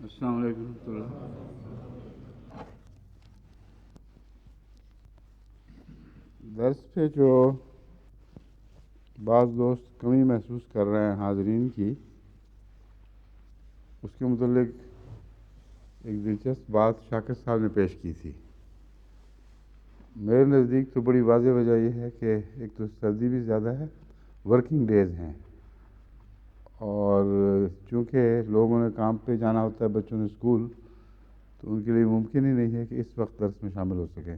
السلام علیکم ورحمۃ اللہ۔ درس پہ جو بعض دوست کمی محسوس کر رہے ہیں حاضرین کی، اس کے متعلق ایک دلچسپ بات شاکر صاحب نے پیش کی تھی۔ میرے نزدیک تو بڑی واضح وجہ یہ ہے کہ ایک تو سردی بھی زیادہ ہے، ورکنگ ڈیز ہیں، اور چونکہ لوگوں نے کام پہ جانا ہوتا ہے، بچوں نے اسکول، تو ان کے لیے ممکن ہی نہیں ہے کہ اس وقت درس میں شامل ہو سکیں۔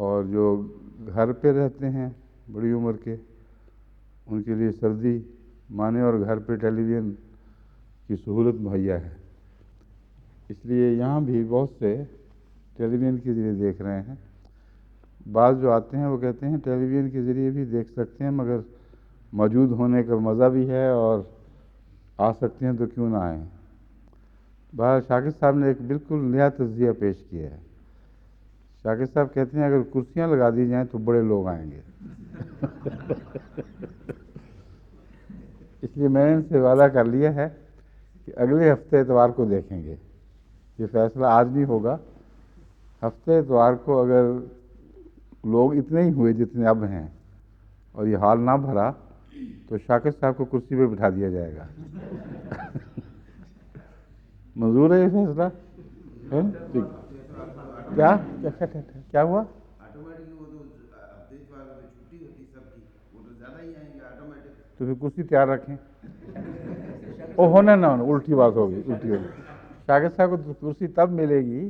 اور جو گھر پہ رہتے ہیں بڑی عمر کے، ان کے لیے سردی مانے اور گھر پہ ٹیلی ویژن کی سہولت مہیا ہے، اس لیے یہاں بھی بہت سے ٹیلی ویژن کے ذریعے دیکھ رہے ہیں۔ بعض جو آتے ہیں وہ کہتے ہیں ٹیلی ویژن کے ذریعے بھی دیکھ سکتے ہیں، مگر موجود ہونے کا مزہ بھی ہے، اور آ سکتے ہیں تو کیوں نہ آئیں۔ بہرحال شاکر صاحب نے ایک بالکل نیا تجزیہ پیش کیا ہے۔ شاکر صاحب کہتے ہیں اگر کرسیاں لگا دی جائیں تو بڑے لوگ آئیں گے۔ اس لیے میں نے ان سے وعدہ کر لیا ہے کہ اگلے ہفتے اتوار کو دیکھیں گے۔ یہ فیصلہ آج نہیں ہوگا، ہفتے اتوار کو اگر لوگ اتنے ہی ہوئے جتنے اب ہیں اور یہ ہال نہ بھرا تو شاکر صاحب کو کرسی پہ بٹھا دیا جائے گا۔ منظور ہے یہ فیصلہ؟ کیا کیا ہوا؟ تو پھر کرسی تیار رکھیں۔ او ہونا نہ ہونا، الٹی بات ہوگی، الٹی ہوگی۔ شاکر صاحب کو کرسی تب ملے گی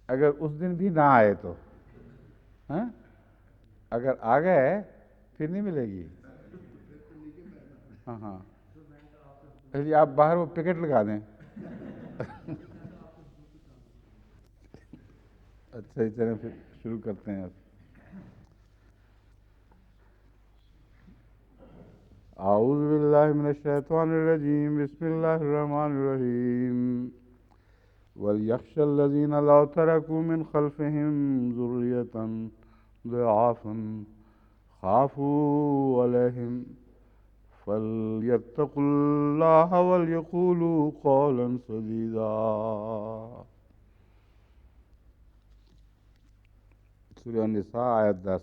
اگر اس دن بھی نہ آئے تو، ہاں، اگر آ گئے پھر نہیں ملے گی۔ ہاں ہاں، آپ باہر وہ پکٹ لگا دیں۔ اچھا چلیں پھر شروع کرتے ہیں۔ اعوذ باللہ من الشیطان الرجیم، بسم اللہ الرحمن الرحیم۔ وَلْيَخْشَ الَّذِينَ لَوْ تَرَكُوا مِنْ خَلْفِهِمْ ذُرِّيَّةً ضِعَافًا خَافُوا عَلَيْهِمْ فَلْيَتَّقُوا اللَّهَ وَلْيَقُولُوا قَوْلًا سَدِيدًا۔ سورہ النساء آیت 10۔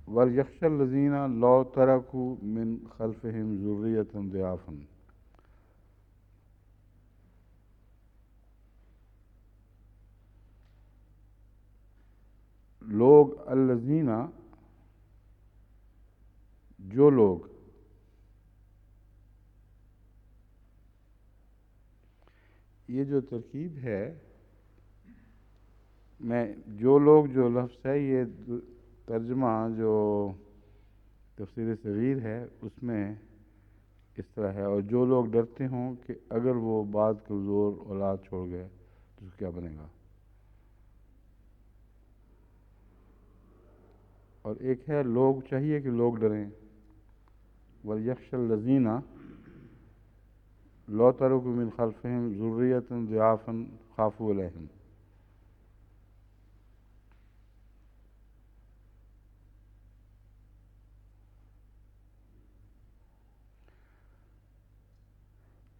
وَلْيَخْشَ الَّذِينَ لَوْ تَرَكُوا مِنْ خَلْفِهِمْ ذُرِّيَّةً ضِعَافًا۔ لوگ الذین، جو لوگ، یہ جو ترکیب ہے، میں جو لوگ جو لفظ ہے، یہ ترجمہ جو تفسیر صغیر ہے اس میں اس طرح ہے، اور جو لوگ ڈرتے ہوں کہ اگر وہ بعد کمزور اولاد چھوڑ گئے تو اس کا کیا بنے گا۔ اور ایک ہے لوگ چاہیے کہ لوگ ڈریں۔ وَلْيَخْشَ الَّذِينَ لَوْ تَرَكُوا مِنْ خَلْفِهِمْ ذُرِّيَّةً ضِعَافًا خَافُوا عَلَيْهِمْ۔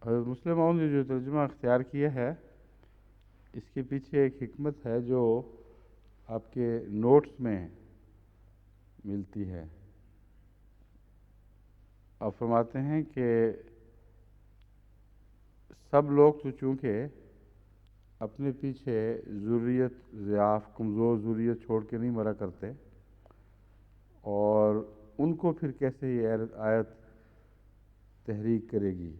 حضرت مسلم موعود نے جو ترجمہ اختیار کیا ہے، اس کے پیچھے ایک حکمت ہے جو آپ کے نوٹس میں ملتی ہے۔ آپ فرماتے ہیں کہ سب لوگ تو چونکہ اپنے پیچھے ذریت ضعاف، کمزور ذریت چھوڑ کے نہیں مرا کرتے، اور ان کو پھر کیسے یہ آیت تحریک کرے گی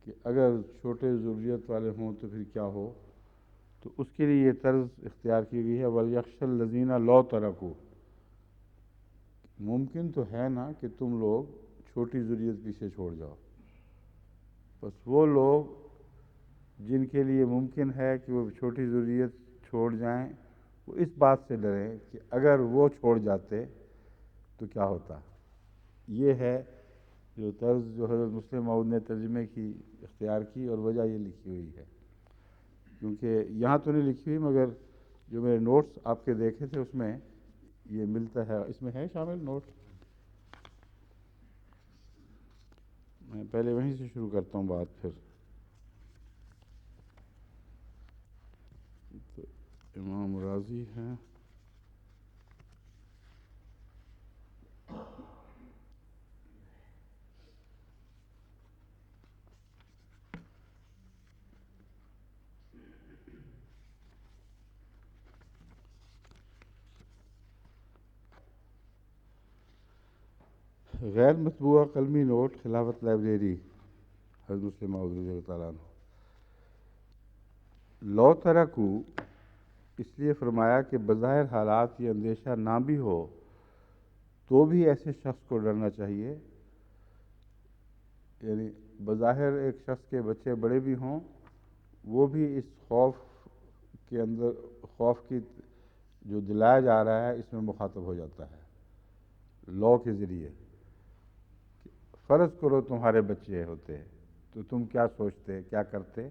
کہ اگر چھوٹے ذریت والے ہوں تو پھر کیا ہو، تو اس کے لیے یہ طرز اختیار کی گئی ہے۔ وَلْيَخْشَ الَّذِينَ لَوْ تَرَكُوا۔ ممکن تو ہے نا کہ تم لوگ چھوٹی ذریت پیچھے چھوڑ جاؤ، بس وہ لوگ جن کے لیے ممکن ہے کہ وہ چھوٹی ذریت چھوڑ جائیں، وہ اس بات سے ڈریں کہ اگر وہ چھوڑ جاتے تو کیا ہوتا۔ یہ ہے جو طرز جو حضرت مسلم موعود نے ترجمے کی اختیار کی، اور وجہ یہ لکھی ہوئی ہے، کیونکہ یہاں تو نہیں لکھی ہوئی، مگر جو میرے نوٹس آپ کے دیکھے تھے اس میں یہ ملتا ہے۔ اس میں ہے شامل نوٹ؟ میں پہلے وہیں سے شروع کرتا ہوں بات، پھر تو امام راضی ہیں. غیر مطبوعہ قلمی نوٹ خلافت لائبریری حضرت مسلم موعود رضی اللہ تعالیٰ عنہ. لو ترکو اس لیے فرمایا کہ بظاہر حالات یہ اندیشہ نہ بھی ہو تو بھی ایسے شخص کو ڈرنا چاہیے. یعنی بظاہر ایک شخص کے بچے بڑے بھی ہوں، وہ بھی اس خوف کے اندر، خوف کی جو دلایا جا رہا ہے اس میں مخاطب ہو جاتا ہے لو کے ذریعے. فرض کرو تمہارے بچے ہوتے تو تم کیا سوچتے، کیا کرتے.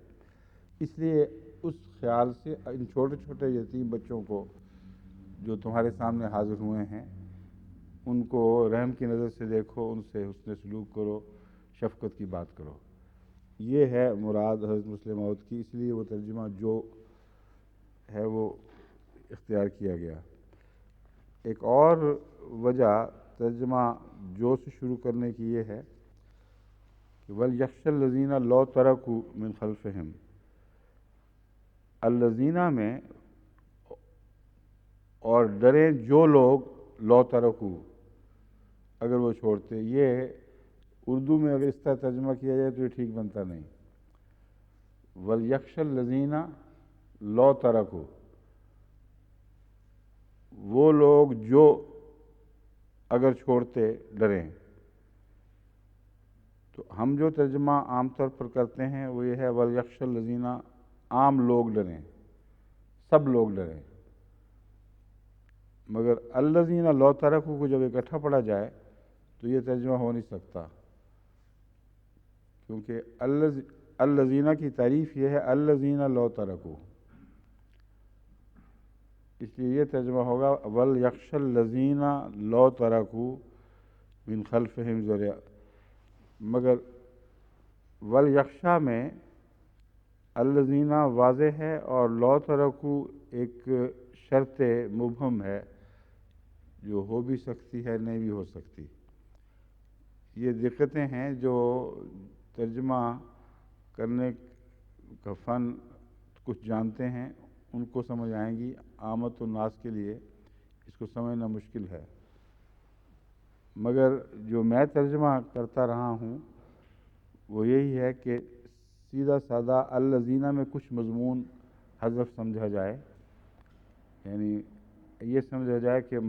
اس لیے اس خیال سے ان چھوٹے چھوٹے یتیم بچوں کو جو تمہارے سامنے حاضر ہوئے ہیں ان کو رحم کی نظر سے دیکھو، ان سے حسن سلوک کرو، شفقت کی بات کرو. یہ ہے مراد حضرت مسلم موعود کی، اس لیے وہ ترجمہ جو ہے وہ اختیار کیا گیا. ایک اور وجہ ترجمہ جو سے شروع کرنے کی یہ ہے کہ وَلْيَخْشَ الَّذِينَ لَوْ تَرَكُوا مِنْ خَلْفِهِمْ. الذین میں اور ڈریں جو لوگ لو ترکو اگر وہ چھوڑتے. یہ اردو میں اگر اس طرح ترجمہ کیا جائے تو یہ ٹھیک بنتا نہیں. وَلْيَخْشَ الَّذِينَ لَوْ تَرَكُوا وہ لوگ جو اگر چھوڑتے ڈریں. تو ہم جو ترجمہ عام طور پر کرتے ہیں وہ یہ ہے وَلْيَخْشَ الَّذِينَ، عام لوگ ڈریں، سب لوگ ڈریں. مگر الذین لو ترکو کو جب اکٹھا پڑھا جائے تو یہ ترجمہ ہو نہیں سکتا، کیونکہ الذین کی تعریف یہ ہے الذین لو ترکو. اس لیے یہ ترجمہ ہوگا وَلْيَخْشَ الَّذِينَ لَوْ تَرَكُوا مِنْ خَلْفِهِمْ ذُرِّيَّةً. مگر وَلْيَخْشَى میں الَّذِينَ واضح ہے اور لَوْ تَرَكُوا ایک شرط مبہم ہے جو ہو بھی سکتی ہے نہیں بھی ہو سکتی. یہ دقتیں ہیں جو ترجمہ کرنے کا فن کچھ جانتے ہیں ان کو سمجھ آئیں گی، عامت الناس کے لیے اس کو سمجھنا مشکل ہے. مگر جو میں ترجمہ کرتا رہا ہوں وہ یہی ہے کہ سیدھا سادہ الذین میں کچھ مضمون حذف سمجھا جائے. یعنی یہ سمجھا جائے کہ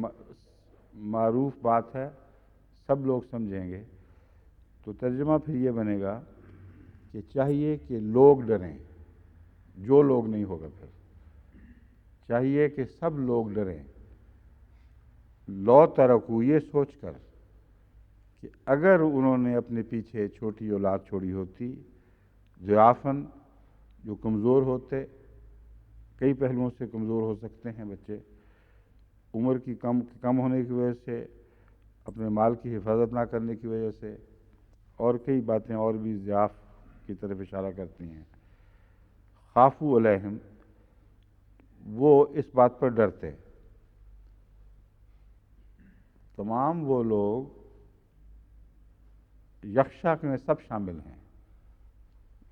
معروف بات ہے، سب لوگ سمجھیں گے. تو ترجمہ پھر یہ بنے گا کہ چاہیے کہ لوگ ڈریں، جو لوگ نہیں ہوگا، پھر چاہیے کہ سب لوگ ڈریں. لو ترکو یہ سوچ کر کہ اگر انہوں نے اپنے پیچھے چھوٹی اولاد چھوڑی ہوتی، ضعافاً جو کمزور ہوتے، کئی پہلوؤں سے کمزور ہو سکتے ہیں بچے، عمر کی کم ہونے کی وجہ سے، اپنے مال کی حفاظت نہ کرنے کی وجہ سے، اور کئی باتیں اور بھی ضعاف کی طرف اشارہ کرتی ہیں. خافوا علیہم وہ اس بات پر ڈرتے. تمام وہ لوگ یخشا میں سب شامل ہیں،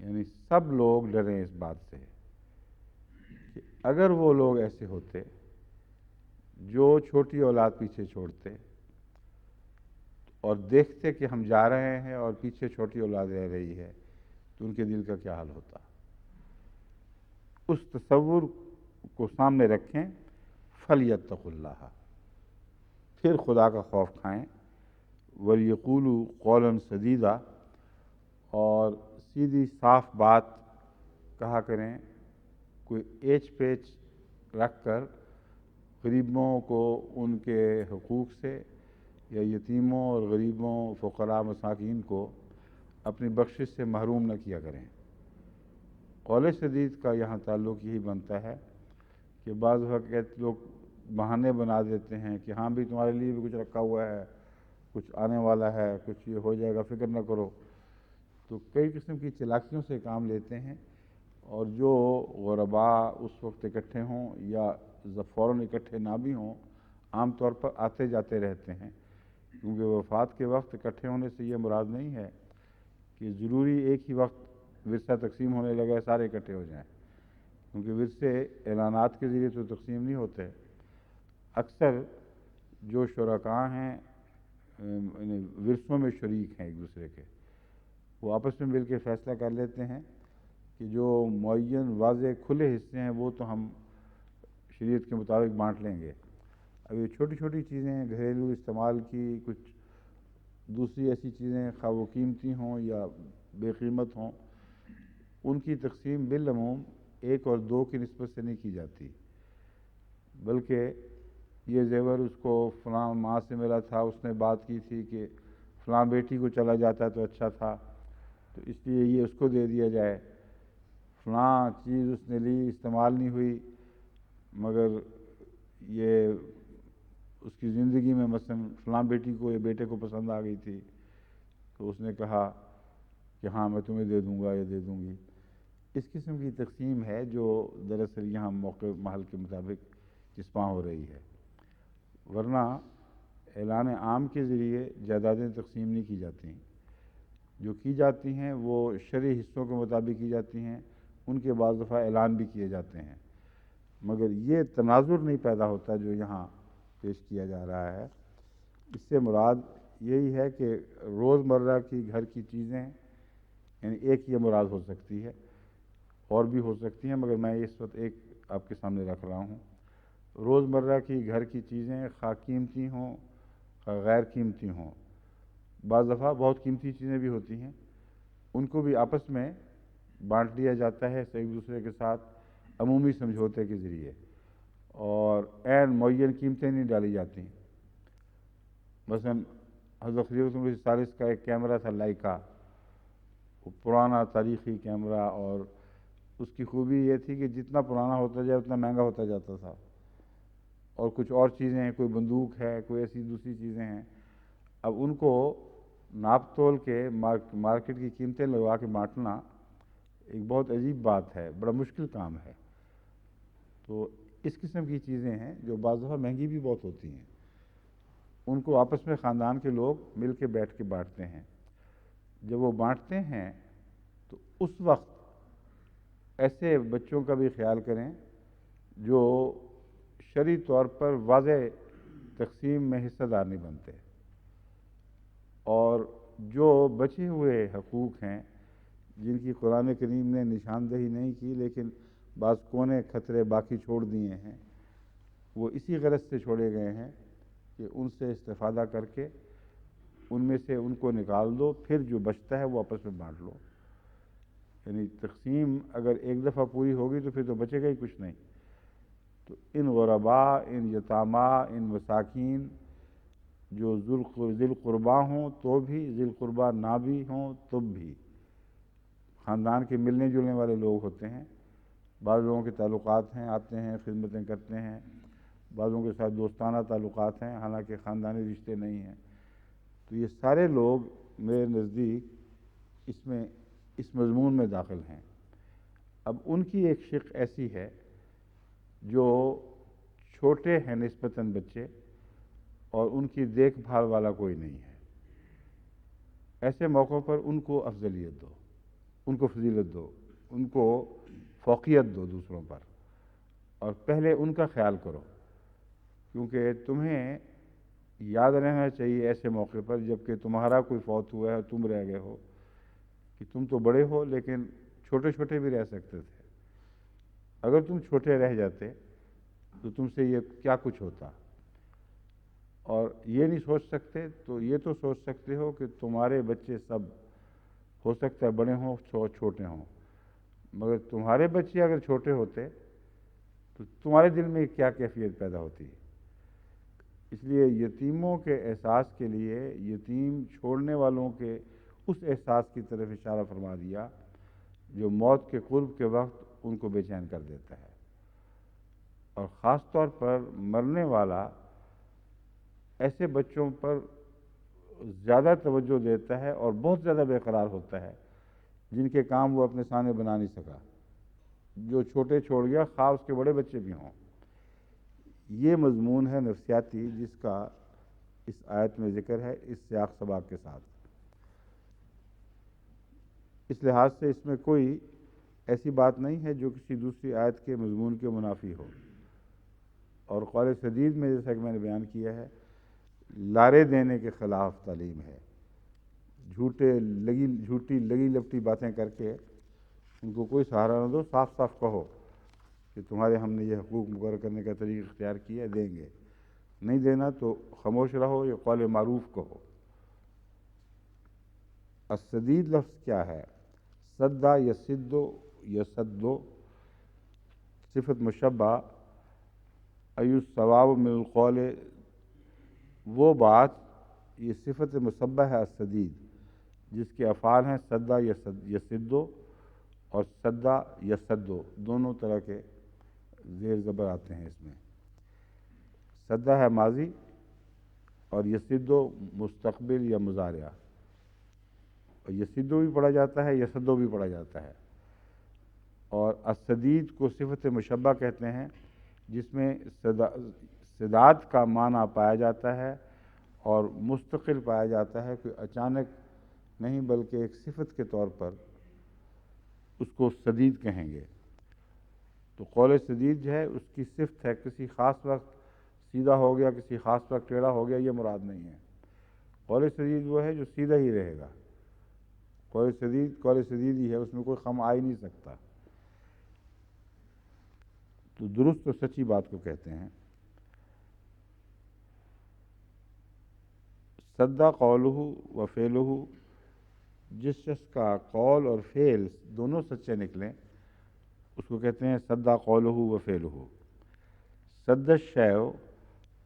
یعنی سب لوگ ڈریں اس بات سے کہ اگر وہ لوگ ایسے ہوتے جو چھوٹی اولاد پیچھے چھوڑتے اور دیکھتے کہ ہم جا رہے ہیں اور پیچھے چھوٹی اولاد رہ رہی ہے تو ان کے دل کا کیا حال ہوتا. اس تصور کو سامنے رکھیں. فَلْيَتَّقُوا اللَّهَ، پھر خدا کا خوف کھائیں. وَلْيَقُولُوا قَوْلًا سَدِيدًا، اور سیدھی صاف بات کہا کریں، کوئی ایچ پیچ رکھ کر غریبوں کو ان کے حقوق سے یا یتیموں اور غریبوں، فقراء، مساکین کو اپنی بخشش سے محروم نہ کیا کریں. قول سدید کا یہاں تعلق یہی بنتا ہے کہ بعض وقت لوگ بہانے بنا دیتے ہیں کہ ہاں بھی تمہارے لیے بھی کچھ رکھا ہوا ہے، کچھ آنے والا ہے، کچھ یہ ہو جائے گا، فکر نہ کرو. تو کئی قسم کی چلاکیوں سے کام لیتے ہیں، اور جو غربا اس وقت اکٹھے ہوں یا فوراً اکٹھے نہ بھی ہوں، عام طور پر آتے جاتے رہتے ہیں، کیونکہ وفات کے وقت اکٹھے ہونے سے یہ مراد نہیں ہے کہ ضروری ایک ہی وقت ورثہ تقسیم ہونے لگا سارے اکٹھے ہو جائیں، کیونکہ ورثے اعلانات کے ذریعے تو تقسیم نہیں ہوتے۔ اکثر جو شرکاء ہیں ورثوں میں شریک ہیں ایک دوسرے کے، وہ آپس میں مل کے فیصلہ کر لیتے ہیں کہ جو معین واضح کھلے حصے ہیں وہ تو ہم شریعت کے مطابق بانٹ لیں گے۔ اب یہ چھوٹی چھوٹی چیزیں گھریلو استعمال کی، کچھ دوسری ایسی چیزیں خواہ وہ قیمتی ہوں یا بے قیمت ہوں، ان کی تقسیم بالعموم ایک اور دو کی نسبت سے نہیں کی جاتی، بلکہ یہ زیور اس کو فلاں ماں سے ملا تھا، اس نے بات کی تھی کہ فلاں بیٹی کو چلا جاتا تو اچھا تھا، تو اس لیے یہ اس کو دے دیا جائے، فلاں چیز اس نے لی استعمال نہیں ہوئی، مگر یہ اس کی زندگی میں مثلا فلاں بیٹی کو یا بیٹے کو پسند آ گئی تھی، تو اس نے کہا کہ ہاں میں تمہیں دے دوں گا یا دے دوں گی۔ اس قسم کی تقسیم ہے جو دراصل یہاں موقع محل کے مطابق جسپاں ہو رہی ہے، ورنہ اعلان عام کے ذریعے جائیدادیں تقسیم نہیں کی جاتی، جو کی جاتی ہیں وہ شرعی حصوں کے مطابق کی جاتی ہیں، ان کے بعض دفعہ اعلان بھی کیے جاتے ہیں، مگر یہ تناظر نہیں پیدا ہوتا جو یہاں پیش کیا جا رہا ہے۔ اس سے مراد یہی ہے کہ روزمرہ کی گھر کی چیزیں، یعنی ایک یہ مراد ہو سکتی ہے، اور بھی ہو سکتی ہیں، مگر میں اس وقت ایک آپ کے سامنے رکھ رہا ہوں۔ روزمرہ کی گھر کی چیزیں خواہ قیمتی ہوں خواہ غیر قیمتی ہوں، بعض دفعہ بہت قیمتی چیزیں بھی ہوتی ہیں، ان کو بھی آپس میں بانٹ لیا جاتا ہے ایک دوسرے کے ساتھ عمومی سمجھوتے کے ذریعے، اور عین معین قیمتیں نہیں ڈالی جاتی۔ مثلا حضرت خلیفۃ المسیح الثالث کا ایک کیمرہ تھا لائکا، وہ پرانا تاریخی کیمرہ، اور اس کی خوبی یہ تھی کہ جتنا پرانا ہوتا جائے اتنا مہنگا ہوتا جاتا تھا، اور کچھ اور چیزیں ہیں، کوئی بندوق ہے، کوئی ایسی دوسری چیزیں ہیں، اب ان کو ناپ تول کے مارکیٹ کی قیمتیں لگوا کے بانٹنا ایک بہت عجیب بات ہے، بڑا مشکل کام ہے۔ تو اس قسم کی چیزیں ہیں جو بعض دفعہ مہنگی بھی بہت ہوتی ہیں، ان کو آپس میں خاندان کے لوگ مل کے بیٹھ کے بانٹتے ہیں۔ جب وہ بانٹتے ہیں تو اس وقت ایسے بچوں کا بھی خیال کریں جو شرعی طور پر واضح تقسیم میں حصہ دار نہیں بنتے، اور جو بچے ہوئے حقوق ہیں جن کی قرآن کریم نے نشاندہی نہیں کی لیکن بعض کونے خطرے باقی چھوڑ دیے ہیں، وہ اسی غرض سے چھوڑے گئے ہیں کہ ان سے استفادہ کر کے ان میں سے ان کو نکال دو، پھر جو بچتا ہے وہ آپس میں بانٹ لو۔ یعنی تقسیم اگر ایک دفعہ پوری ہوگی تو پھر تو بچے گا ہی کچھ نہیں۔ تو ان غربا، ان یتاما، ان مساکین جو ذی القربا ہوں تو بھی، ذی القربا نہ بھی ہوں تب بھی، خاندان کے ملنے جلنے والے لوگ ہوتے ہیں، بعض لوگوں کے تعلقات ہیں، آتے ہیں خدمتیں کرتے ہیں، بعضوں کے ساتھ دوستانہ تعلقات ہیں حالانکہ خاندانی رشتے نہیں ہیں، تو یہ سارے لوگ میرے نزدیک اس مضمون میں داخل ہیں۔ اب ان کی ایک شق ایسی ہے جو چھوٹے ہیں نسبتاً بچے، اور ان کی دیکھ بھال والا کوئی نہیں ہے، ایسے موقعوں پر ان کو افضلیت دو، ان کو فضیلت دو، ان کو فوقیت دو دوسروں پر، اور پہلے ان کا خیال کرو، کیونکہ تمہیں یاد رہنا چاہیے ایسے موقع پر جبکہ تمہارا کوئی فوت ہوا ہے اور تم رہ گئے ہو، کہ تم تو بڑے ہو لیکن چھوٹے چھوٹے بھی رہ سکتے تھے، اگر تم چھوٹے رہ جاتے تو تم سے یہ کیا کچھ ہوتا، اور یہ نہیں سوچ سکتے تو یہ تو سوچ سکتے ہو کہ تمہارے بچے سب ہو سکتا ہے بڑے ہوں چھوٹے ہوں، مگر تمہارے بچے اگر چھوٹے ہوتے تو تمہارے دل میں کیا کیفیت پیدا ہوتی۔ اس لیے یتیموں کے احساس کے لیے یتیم چھوڑنے والوں کے اس احساس کی طرف اشارہ فرما دیا جو موت کے قرب کے وقت ان کو بے چین کر دیتا ہے، اور خاص طور پر مرنے والا ایسے بچوں پر زیادہ توجہ دیتا ہے اور بہت زیادہ بے قرار ہوتا ہے جن کے کام وہ اپنے سامنے بنا نہیں سکا، جو چھوٹے چھوڑ گیا، خواہ اس کے بڑے بچے بھی ہوں۔ یہ مضمون ہے نفسیاتی جس کا اس آیت میں ذکر ہے، اس سیاق سباق کے ساتھ۔ اس لحاظ سے اس میں کوئی ایسی بات نہیں ہے جو کسی دوسری آیت کے مضمون کے منافی ہو، اور قول سدید میں جیسا کہ میں نے بیان کیا ہے، لارے دینے کے خلاف تعلیم ہے۔ جھوٹی لگی لپٹی باتیں کر کے ان کو کوئی سہارا نہ دو، صاف صاف کہو کہ تمہارے ہم نے یہ حقوق مقرر کرنے کا طریقہ اختیار کیا، دیں گے، نہیں دینا تو خاموش رہو، یہ قول معروف کہو۔ السدید لفظ کیا ہے؟ سدا یسدو، یسدو صفت مشبہ، ایو الثواب من القول، وہ بات، یہ صفت مشبہ ہے السدید، جس کے افعال ہیں سدا یسدو اور سدا یسدو، دونوں طرح کے زیر زبر آتے ہیں اس میں۔ سدا ہے ماضی اور یسدو مستقبل یا مضارع، اور یسدو بھی پڑھا جاتا ہے، یسدو بھی پڑھا جاتا ہے۔ اور السدید کو صفت مشبہ کہتے ہیں جس میں سداد کا معنی پایا جاتا ہے اور مستقل پایا جاتا ہے، کوئی اچانک نہیں بلکہ ایک صفت کے طور پر اس کو سدید کہیں گے۔ تو قول سدید جو ہے اس کی صفت ہے، کسی خاص وقت سیدھا ہو گیا، کسی خاص وقت ٹیڑھا ہو گیا، یہ مراد نہیں ہے۔ قول سدید وہ ہے جو سیدھا ہی رہے گا، قول سدید ہی ہے، اس میں کوئی خم آ ہی نہیں سکتا۔ تو درست و سچی بات کو کہتے ہیں۔ سدا قولہ و فعلہ، جس شخص کا قول اور فعل دونوں سچے نکلیں اس کو کہتے ہیں سدا قولہ و فعلہ۔ سد الشیء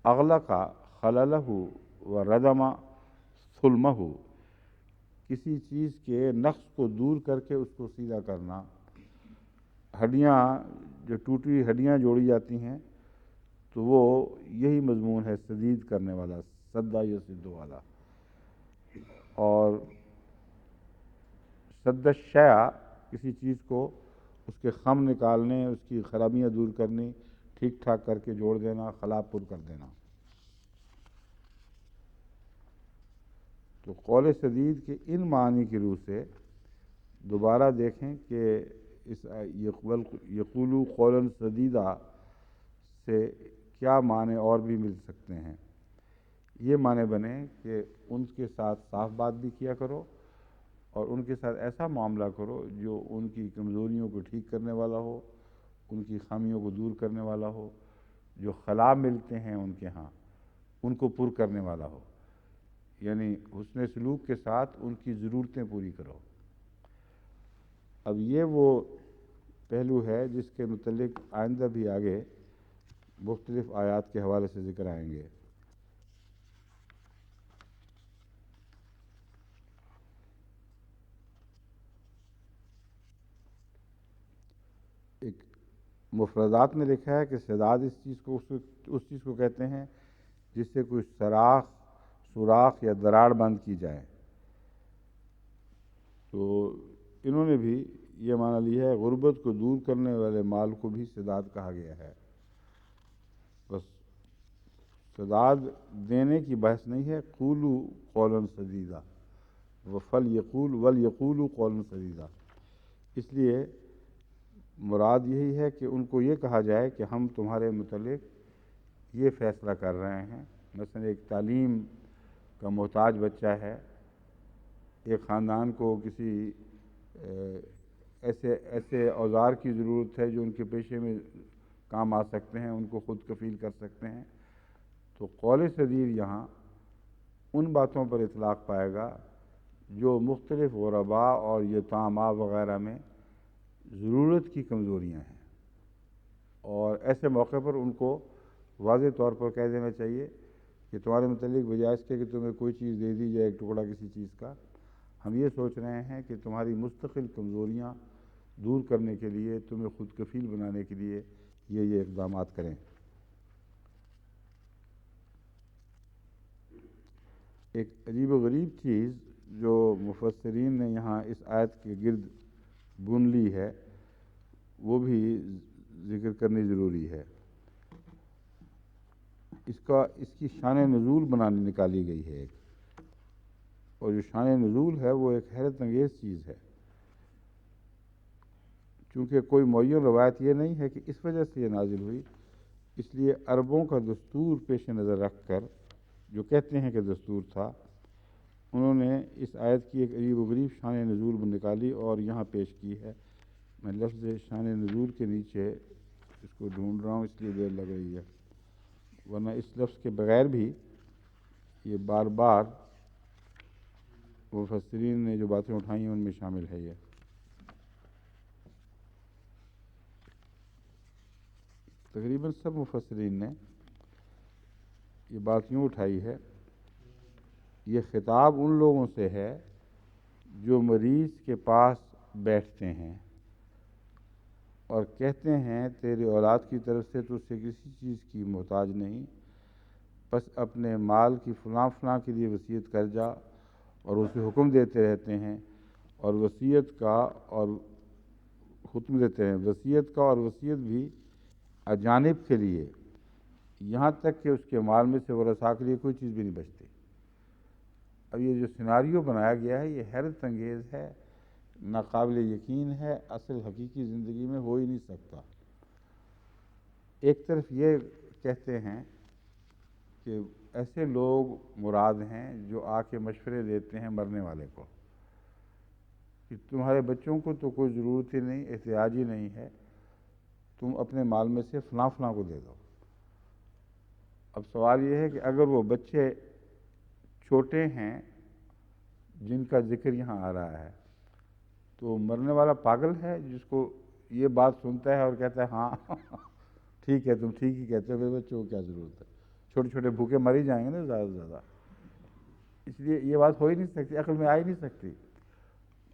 اغلق خللہ و ردم ثلمہ، کسی چیز کے نقص کو دور کر کے اس کو سیدھا کرنا۔ ہڈیاں جو ٹوٹی ہڈیاں جوڑی جاتی ہیں تو وہ یہی مضمون ہے سدید کرنے والا، سدا یسد والا۔ اور سد الشیء، کسی چیز کو اس کے خم نکالنے، اس کی خرابیاں دور کرنی، ٹھیک ٹھاک کر کے جوڑ دینا، خلا پر کر دینا۔ تو قول سدید کے ان معنی کی روح سے دوبارہ دیکھیں کہ اس یقولو قولا سدیدا سے کیا معنی اور بھی مل سکتے ہیں۔ یہ معنی بنے کہ ان کے ساتھ صاف بات بھی کیا کرو اور ان کے ساتھ ایسا معاملہ کرو جو ان کی کمزوریوں کو ٹھیک کرنے والا ہو، ان کی خامیوں کو دور کرنے والا ہو، جو خلا ملتے ہیں ان کے ہاں ان کو پر کرنے والا ہو، یعنی حسن سلوک کے ساتھ ان کی ضرورتیں پوری کرو۔ اب یہ وہ پہلو ہے جس کے متعلق آئندہ بھی آگے مختلف آیات کے حوالے سے ذکر آئیں گے۔ ایک مفردات میں لکھا ہے کہ سداد اس چیز کو کہتے ہیں جس سے کوئی سوراخ یا دراڑ بند کی جائے۔ تو انہوں نے بھی یہ معنی لیا ہے، غربت کو دور کرنے والے مال کو بھی سداد کہا گیا ہے۔ بس سداد دینے کی بحث نہیں ہے، قولو قولا سدیدا ولیقولوا قولا سدیدا۔ اس لیے مراد یہی ہے کہ ان کو یہ کہا جائے کہ ہم تمہارے متعلق یہ فیصلہ کر رہے ہیں۔ مثلا ایک تعلیم کا محتاج بچہ ہے، ایک خاندان کو کسی ایسے اوزار کی ضرورت ہے جو ان کے پیشے میں کام آ سکتے ہیں، ان کو خود کفیل کر سکتے ہیں، تو قول سدید یہاں ان باتوں پر اطلاق پائے گا جو مختلف غرباء اور یتامیٰ وغیرہ میں ضرورت کی کمزوریاں ہیں، اور ایسے موقع پر ان کو واضح طور پر کہہ دینا چاہیے کہ تمہارے متعلق بجائے اس کے کہ تمہیں کوئی چیز دے دی جائے، ایک ٹکڑا کسی چیز کا، ہم یہ سوچ رہے ہیں کہ تمہاری مستقل کمزوریاں دور کرنے کے لیے، تمہیں خود کفیل بنانے کے لیے یہ اقدامات کریں۔ ایک عجیب و غریب چیز جو مفسرین نے یہاں اس آیت کے گرد بن لی ہے وہ بھی ذکر کرنی ضروری ہے. اس کی شان نزول نکالی گئی ہے ایک، اور جو شان نزول ہے وہ ایک حیرت انگیز چیز ہے، چونکہ کوئی معین روایت یہ نہیں ہے کہ اس وجہ سے یہ نازل ہوئی. اس لیے عربوں کا دستور پیش نظر رکھ کر، جو کہتے ہیں کہ دستور تھا، انہوں نے اس آیت کی ایک عجیب و غریب شان نزول نکالی اور یہاں پیش کی ہے. میں لفظ شان نزول کے نیچے اس کو ڈھونڈ رہا ہوں، اس لیے دیر لگ رہی ہے، ورنہ اس لفظ کے بغیر بھی یہ بار بار مفسرین نے جو باتیں اٹھائی ہیں ان میں شامل ہے. یہ تقریباً سب مفسرین نے یہ بات یوں اٹھائی ہے، یہ خطاب ان لوگوں سے ہے جو مریض کے پاس بیٹھتے ہیں اور کہتے ہیں تیری اولاد کی طرف سے تو اسے کسی چیز کی محتاج نہیں، بس اپنے مال کی فلاں فلاں کے لیے وصیت کر جا، اور اسے حکم دیتے رہتے ہیں اور وصیت کا اور حکم دیتے ہیں، وصیت کا اور وصیت بھی اجانب کے لیے، یہاں تک کہ اس کے مال میں سے ورثاء کے لیے کوئی چیز بھی نہیں بچتی. اب یہ جو سیناریو بنایا گیا ہے یہ حیرت انگیز ہے، ناقابل یقین ہے، اصل حقیقی زندگی میں ہو ہی نہیں سکتا. ایک طرف یہ کہتے ہیں کہ ایسے لوگ مراد ہیں جو آ کے مشورے دیتے ہیں مرنے والے کو کہ تمہارے بچوں کو تو کوئی ضرورت ہی نہیں، احتیاج ہی نہیں ہے، تم اپنے مال میں سے فلاں فلاں کو دے دو. اب سوال یہ ہے کہ اگر وہ بچے چھوٹے ہیں جن کا ذکر یہاں آ رہا ہے تو مرنے والا پاگل ہے جس کو یہ بات سنتا ہے اور کہتا ہے ہاں ٹھیک ہے تم ٹھیک ہی کہتے ہو، میرے بچوں کو کیا ضرورت ہے، چھوٹے چھوٹے بھوکے مر ہی جائیں گے نا زیادہ سے زیادہ. اس لیے یہ بات ہو ہی نہیں سکتی، عقل میں آ ہی نہیں سکتی.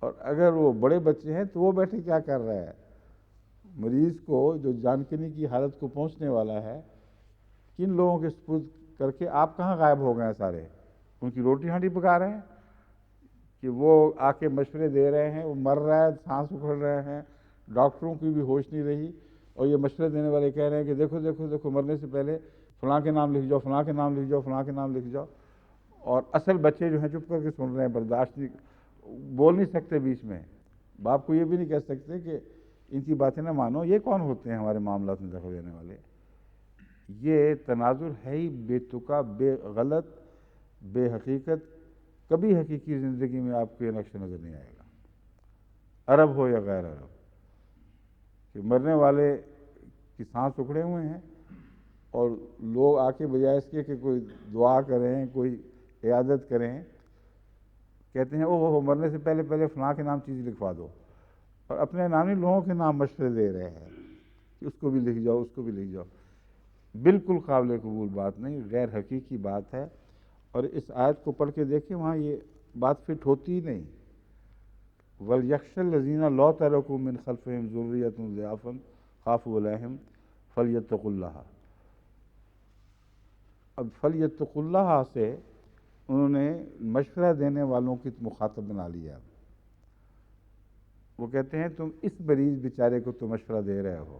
اور اگر وہ بڑے بچے ہیں تو وہ بیٹھے کیا کر رہے ہیں؟ مریض کو جو جانکنی کی حالت کو پہنچنے والا ہے، کن لوگوں کے سپرد کر کے آپ کہاں غائب ہو گئے ہیں سارے؟ ان کی روٹی ہانڈی پکا رہے ہیں کہ وہ آ کے مشورے دے رہے ہیں، وہ مر رہا ہے، سانس اکھڑ رہے ہیں، ڈاکٹروں کی بھی ہوش نہیں رہی، اور یہ مشورے دینے والے کہہ رہے ہیں کہ دیکھو دیکھو دیکھو مرنے سے پہلے فلاں کے نام لکھ جاؤ، فلاں کے نام لکھ جاؤ، فلاں کے نام لکھ جاؤ. اور اصل بچے جو ہیں چپ کر کے سن رہے ہیں، برداشت نہیں، بول نہیں سکتے بیچ میں. باپ کو یہ بھی نہیں کہہ سکتے کہ ان کی باتیں نہ مانو، یہ کون ہوتے ہیں ہمارے معاملات میں دخل دینے والے؟ یہ تناظر ہے ہی بے تکا، بے غلط، بے حقیقت. کبھی حقیقی زندگی میں آپ کو یہ نقش نظر نہیں آئے گا، عرب ہو یا غیر عرب، کہ مرنے والے کی سانس اکھڑے ہوئے ہیں اور لوگ آ کے بجائے اس کے کہ کوئی دعا کریں، کوئی عیادت کریں، کہتے ہیں وہ مرنے سے پہلے پہلے فلاں کے نام چیز لکھوا دو، اور اپنے نامی لوگوں کے نام مشورے دے رہے ہیں کہ اس کو بھی لکھ جاؤ، اس کو بھی لکھ جاؤ. بالکل قابل قبول بات نہیں، غیر حقیقی بات ہے. اور اس آیت کو پڑھ کے دیکھیں وہاں یہ بات فٹ ہوتی ہی نہیں. وَلْيَخْشَ الَّذِينَ لَوْ تَرَكُوا مِنْ خَلْفِهِمْ ذُرِّيَّةً ضِعَافًا خَافُوا عَلَيْهِمْ فَلْيَتَّقُوا اللَّهَ. اب فَلْيَتَّقُوا اللَّهَ سے انہوں نے مشورہ دینے والوں کی مخاطب بنا لیا. وہ کہتے ہیں تم اس مریض بیچارے کو تو مشورہ دے رہے ہو،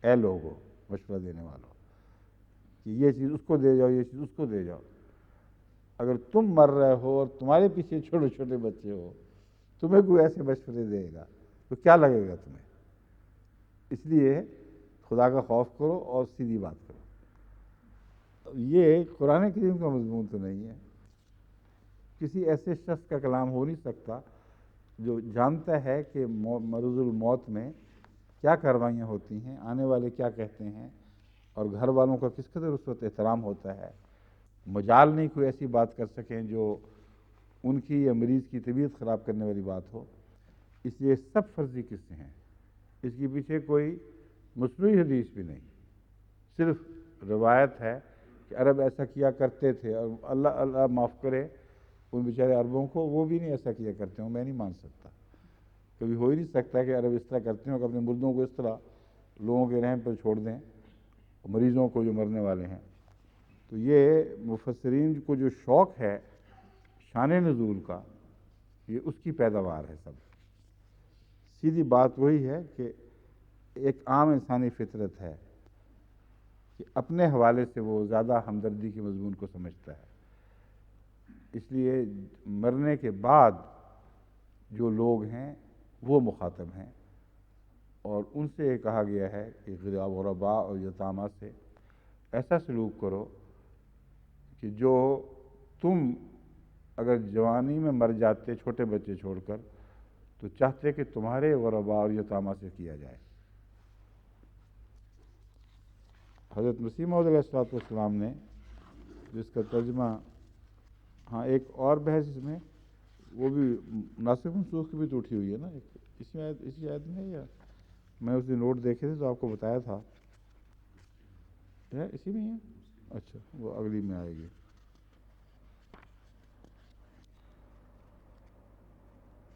اے لوگو مشورہ دینے والوں، کہ یہ چیز اس کو دے جاؤ، یہ چیز اس کو دے جاؤ. اگر تم مر رہے ہو اور تمہارے پیچھے چھوٹے چھوٹے بچے ہو، تمہیں کوئی ایسے مشورے دے گا تو کیا لگے گا تمہیں؟ اس لیے خدا کا خوف کرو اور سیدھی بات کرو. یہ قرآن کریم کا مضمون تو نہیں ہے. کسی ایسے شخص کا کلام ہو نہیں سکتا جو جانتا ہے کہ مرض الموت میں کیا کاروائیاں ہوتی ہیں، آنے والے کیا کہتے ہیں، اور گھر والوں کا کس قدر اس وقت احترام ہوتا ہے. مجال نہیں کوئی ایسی بات کر سکیں جو ان کی یا مریض کی طبیعت خراب کرنے والی بات ہو. اس لیے سب فرضی قصے ہیں، اس کے پیچھے کوئی مصنوعی حدیث بھی نہیں، صرف روایت ہے کہ عرب ایسا کیا کرتے تھے، اور اللہ اللہ معاف کرے ان بیچارے عربوں کو، وہ بھی نہیں ایسا کیا کرتے ہوں، میں نہیں مان سکتا. کبھی ہو ہی نہیں سکتا کہ عرب اس طرح کرتے ہوں کہ اپنے مردوں کو اس طرح لوگوں کے رحم پر چھوڑ دیں، مریضوں کو جو مرنے والے ہیں. تو یہ مفسرین کو جو شوق ہے شان نزول کا، یہ اس کی پیداوار ہے سب. سیدھی بات وہی ہے کہ ایک عام انسانی فطرت ہے کہ اپنے حوالے سے وہ زیادہ ہمدردی کے مضمون کو سمجھتا ہے. اس لیے مرنے کے بعد جو لوگ ہیں وہ مخاطب ہیں، اور ان سے یہ کہا گیا ہے کہ غرباء اور یتامہ سے ایسا سلوک کرو کہ جو تم اگر جوانی میں مر جاتے چھوٹے بچے چھوڑ کر تو چاہتے کہ تمہارے غرباء اور یتامہ سے کیا جائے. حضرت مسیح موعود علیہ الصلوۃ والسلام نے جس کا ترجمہ، ہاں ایک اور بحث اس میں وہ بھی ناسخ منسوخ کی بھی تو اٹھی ہوئی ہے نا، اسی آیت میں ہے، یا میں اس دن نوٹ دیکھے تھے تو آپ کو بتایا تھا اسی میں ہے. اچھا وہ اگلی میں آئے گی.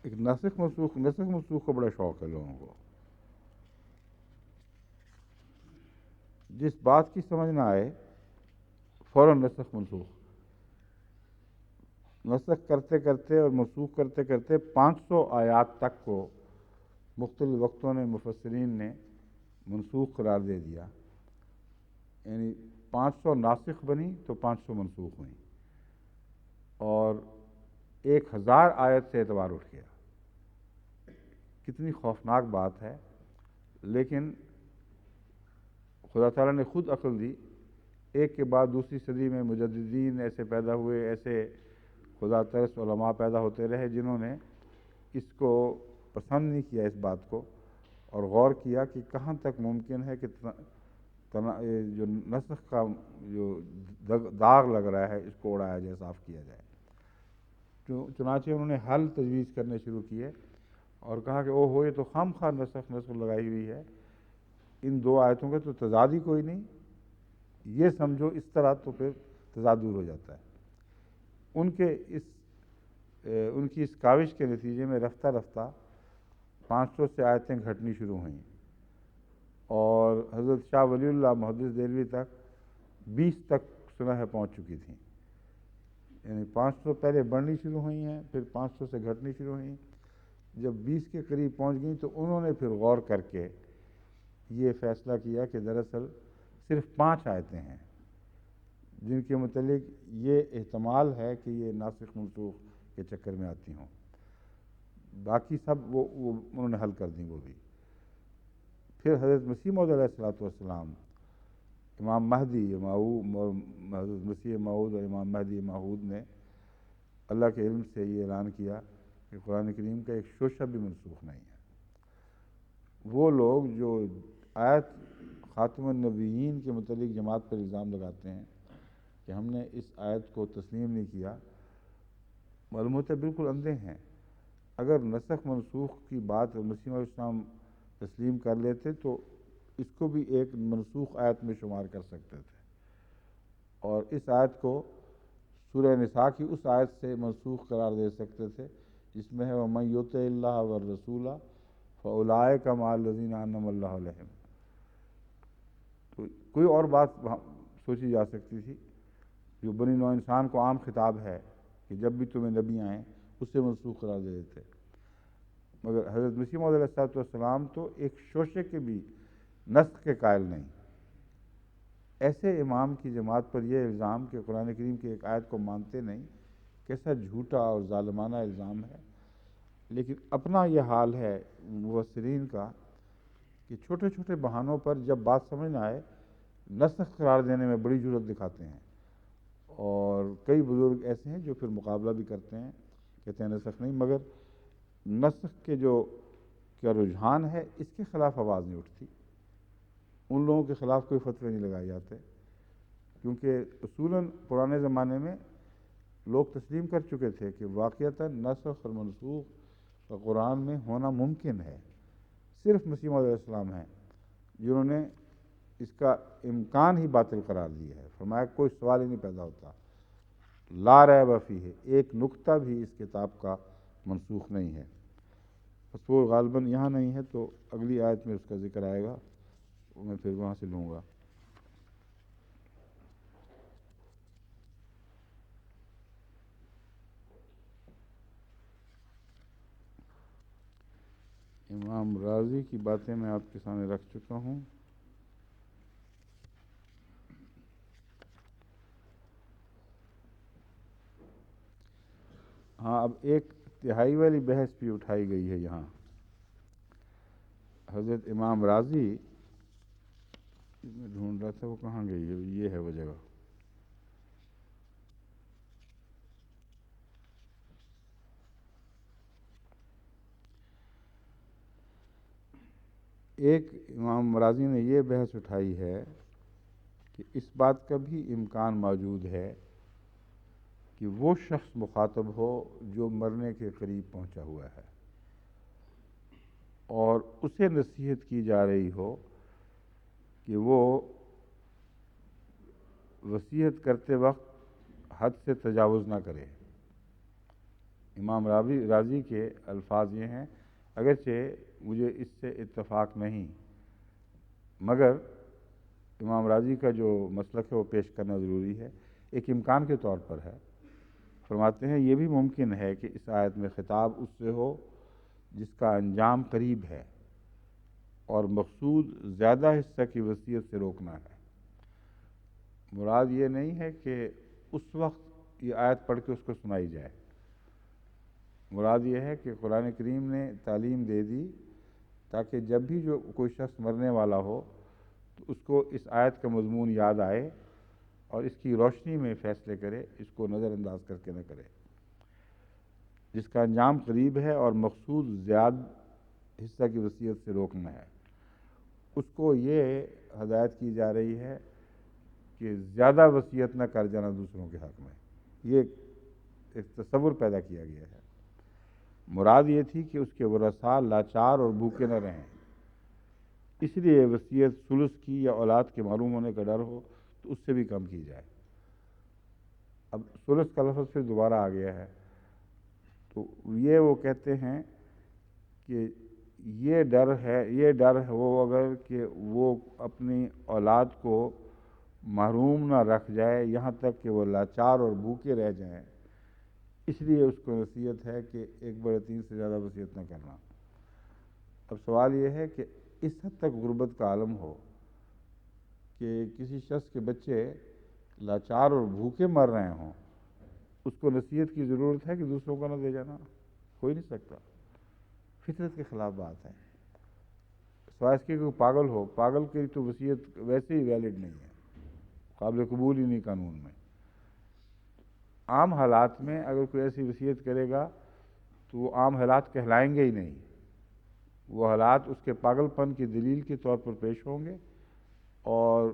ایک ناسخ منسوخ کا بڑا شوق ہے لوگوں کو. جس بات کی سمجھ نہ آئے فوراً نسخ کرتے کرتے اور منسوخ کرتے کرتے 500 آیات تک کو مختلف وقتوں نے مفسرین نے منسوخ قرار دے دیا. یعنی 500 ناسخ بنی تو 500 منسوخ ہوئیں، اور 1000 آیت سے اعتبار اٹھ گیا. کتنی خوفناک بات ہے. لیکن خدا تعالیٰ نے خود عقل دی. ایک کے بعد دوسری صدی میں مجددین ایسے پیدا ہوئے، ایسے خدا ترس علماء پیدا ہوتے رہے جنہوں نے اس کو پسند نہیں کیا، اس بات کو، اور غور کیا کہ کہاں تک ممکن ہے کہ جو نسخ کا جو داغ لگ رہا ہے اس کو اڑایا جائے، صاف کیا جائے. چنانچہ انہوں نے حل تجویز کرنے شروع کیے اور کہا کہ یہ تو خام خواہ نسخ لگائی ہوئی ہے، ان دو آیتوں کا تو تضاد ہی کوئی نہیں، یہ سمجھو اس طرح تو پھر تضاد دور ہو جاتا ہے. ان کی اس کاوش کے نتیجے میں رفتہ رفتہ 500 سے آیتیں گھٹنی شروع ہوئیں، اور حضرت شاہ ولی اللہ محدث دہلوی تک 20 تک سنہیں پہنچ چکی تھیں. یعنی 500 پہلے بڑھنی شروع ہوئی ہیں، پھر 500 سے گھٹنی شروع ہوئیں. جب 20 کے قریب پہنچ گئیں تو انہوں نے پھر غور کر کے یہ فیصلہ کیا کہ دراصل صرف 5 آیتیں ہیں جن کے متعلق یہ احتمال ہے کہ یہ ناسخ منسوخ کے چکر میں آتی ہوں. باقی سب وہ انہوں نے حل کر دیں وہ بھی. پھر حضرت مسیح موعود علیہ الصلوۃ والسلام، امام مہدی حضرت مسیح موعود اور امام مہدی موعود نے اللہ کے علم سے یہ اعلان کیا کہ قرآن کریم کا ایک شوشہ بھی منسوخ نہیں ہے. وہ لوگ جو آیت خاتم النبیین کے متعلق جماعت پر الزام لگاتے ہیں کہ ہم نے اس آیت کو تسلیم نہیں کیا، معلوم ہوتا ہے بالکل اندھے ہیں. اگر نسخ منسوخ کی بات مسیح علیہ السلام تسلیم کر لیتے تو اس کو بھی ایک منسوخ آیت میں شمار کر سکتے تھے، اور اس آیت کو سورہ نساء کی اس آیت سے منسوخ قرار دے سکتے تھے جس میں ہے وَمَن يُطِعِ اللَّهَ وَالرَّسُولَ فَأُولَٰئِكَ مَعَ الَّذِينَ أَنْعَمَ اللَّهُ عَلَيْهِمْ. تو کوئی اور بات سوچی جا سکتی تھی جو بنی نوع انسان کو عام خطاب ہے کہ جب بھی تمہیں نبی آئیں اس سے منسوخ قرار دے دیتے. مگر حضرت مسیح موعود علیہ السلام تو ایک شوشے کے بھی نسخ کے قائل نہیں. ایسے امام کی جماعت پر یہ الزام کہ قرآن کریم کی ایک آیت کو مانتے نہیں، کیسا جھوٹا اور ظالمانہ الزام ہے. لیکن اپنا یہ حال ہے مفسرین کا کہ چھوٹے چھوٹے بہانوں پر جب بات سمجھ نہ آئے نسخ قرار دینے میں بڑی جرأت دکھاتے ہیں، اور کئی بزرگ ایسے ہیں جو پھر مقابلہ بھی کرتے ہیں، کہتے ہیں نسخ نہیں. مگر نسخ کے جو کیا رجحان ہے اس کے خلاف آواز نہیں اٹھتی. ان لوگوں کے خلاف کوئی فتوے نہیں لگائے جاتے، کیونکہ اصولاً پرانے زمانے میں لوگ تسلیم کر چکے تھے کہ واقعتاً نسخ اور منسوخ قرآن میں ہونا ممکن ہے. صرف مسیح موعود علیہ السلام ہیں جنہوں نے اس کا امکان ہی باطل قرار دیا ہے. فرمایا کوئی سوال ہی نہیں پیدا ہوتا، لا ریب فیہ، ایک نقطہ بھی اس کتاب کا منسوخ نہیں ہے. بس وہ غالباً یہاں نہیں ہے تو اگلی آیت میں اس کا ذکر آئے گا، میں پھر وہاں سے لوں گا. امام راضی کی باتیں میں آپ کے سامنے رکھ چکا ہوں. ہاں، اب ایک تہائی والی بحث بھی اٹھائی گئی ہے یہاں. حضرت امام راضی، میں ڈھونڈ رہا تھا وہ کہاں گئی ہے، یہ ہے وہ جگہ. ایک امام راضی نے یہ بحث اٹھائی ہے کہ اس بات کا بھی امکان موجود ہے کہ وہ شخص مخاطب ہو جو مرنے کے قریب پہنچا ہوا ہے اور اسے نصیحت کی جا رہی ہو کہ وہ وصیت کرتے وقت حد سے تجاوز نہ کرے. امام راضی کے الفاظ یہ ہیں، اگرچہ مجھے اس سے اتفاق نہیں، مگر امام راضی کا جو مسلک ہے وہ پیش کرنا ضروری ہے. ایک امکان کے طور پر ہے. فرماتے ہیں یہ بھی ممکن ہے کہ اس آیت میں خطاب اس سے ہو جس کا انجام قریب ہے اور مقصود زیادہ حصہ کی وصیت سے روکنا ہے. مراد یہ نہیں ہے کہ اس وقت یہ آیت پڑھ کے اس کو سنائی جائے. مراد یہ ہے کہ قرآن کریم نے تعلیم دے دی تاکہ جب بھی جو کوئی شخص مرنے والا ہو تو اس کو اس آیت کا مضمون یاد آئے اور اس کی روشنی میں فیصلے کرے، اس کو نظر انداز کر کے نہ کرے. جس کا انجام قریب ہے اور مقصود زیادہ حصہ کی وصیت سے روکنا ہے، اس کو یہ ہدایت کی جا رہی ہے کہ زیادہ وصیت نہ کر جانا دوسروں کے حق میں. یہ ایک تصور پیدا کیا گیا ہے. مراد یہ تھی کہ اس کے ورثاء لاچار اور بھوکے نہ رہیں، اس لیے وصیت ثلث کی یا اولاد کے معروم ہونے کا ڈر ہو تو اس سے بھی کم کی جائے. اب ثلث کا لفظ پھر دوبارہ آ گیا ہے، تو یہ وہ کہتے ہیں کہ یہ ڈر ہے وہ اگر کہ وہ اپنی اولاد کو محروم نہ رکھ جائے یہاں تک کہ وہ لاچار اور بھوکے رہ جائیں، اس لیے اس کو نصیحت ہے کہ 1/3 سے زیادہ وصیت نہ کرنا. اب سوال یہ ہے کہ اس حد تک غربت کا عالم ہو کہ کسی شخص کے بچے لاچار اور بھوکے مر رہے ہوں، اس کو نصیحت کی ضرورت ہے کہ دوسروں کو نہ دے جانا؟ ہو ہی نہیں سکتا. فطرت کے خلاف بات ہے. سوائے اس کے کوئی پاگل ہو، پاگل کی تو وصیت ویسے ہی ویلڈ نہیں ہے، قابل قبول ہی نہیں قانون میں. عام حالات میں اگر کوئی ایسی وصیت کرے گا تو وہ عام حالات کہلائیں گے ہی نہیں. وہ حالات اس کے پاگل پن کی دلیل کے طور پر پیش ہوں گے اور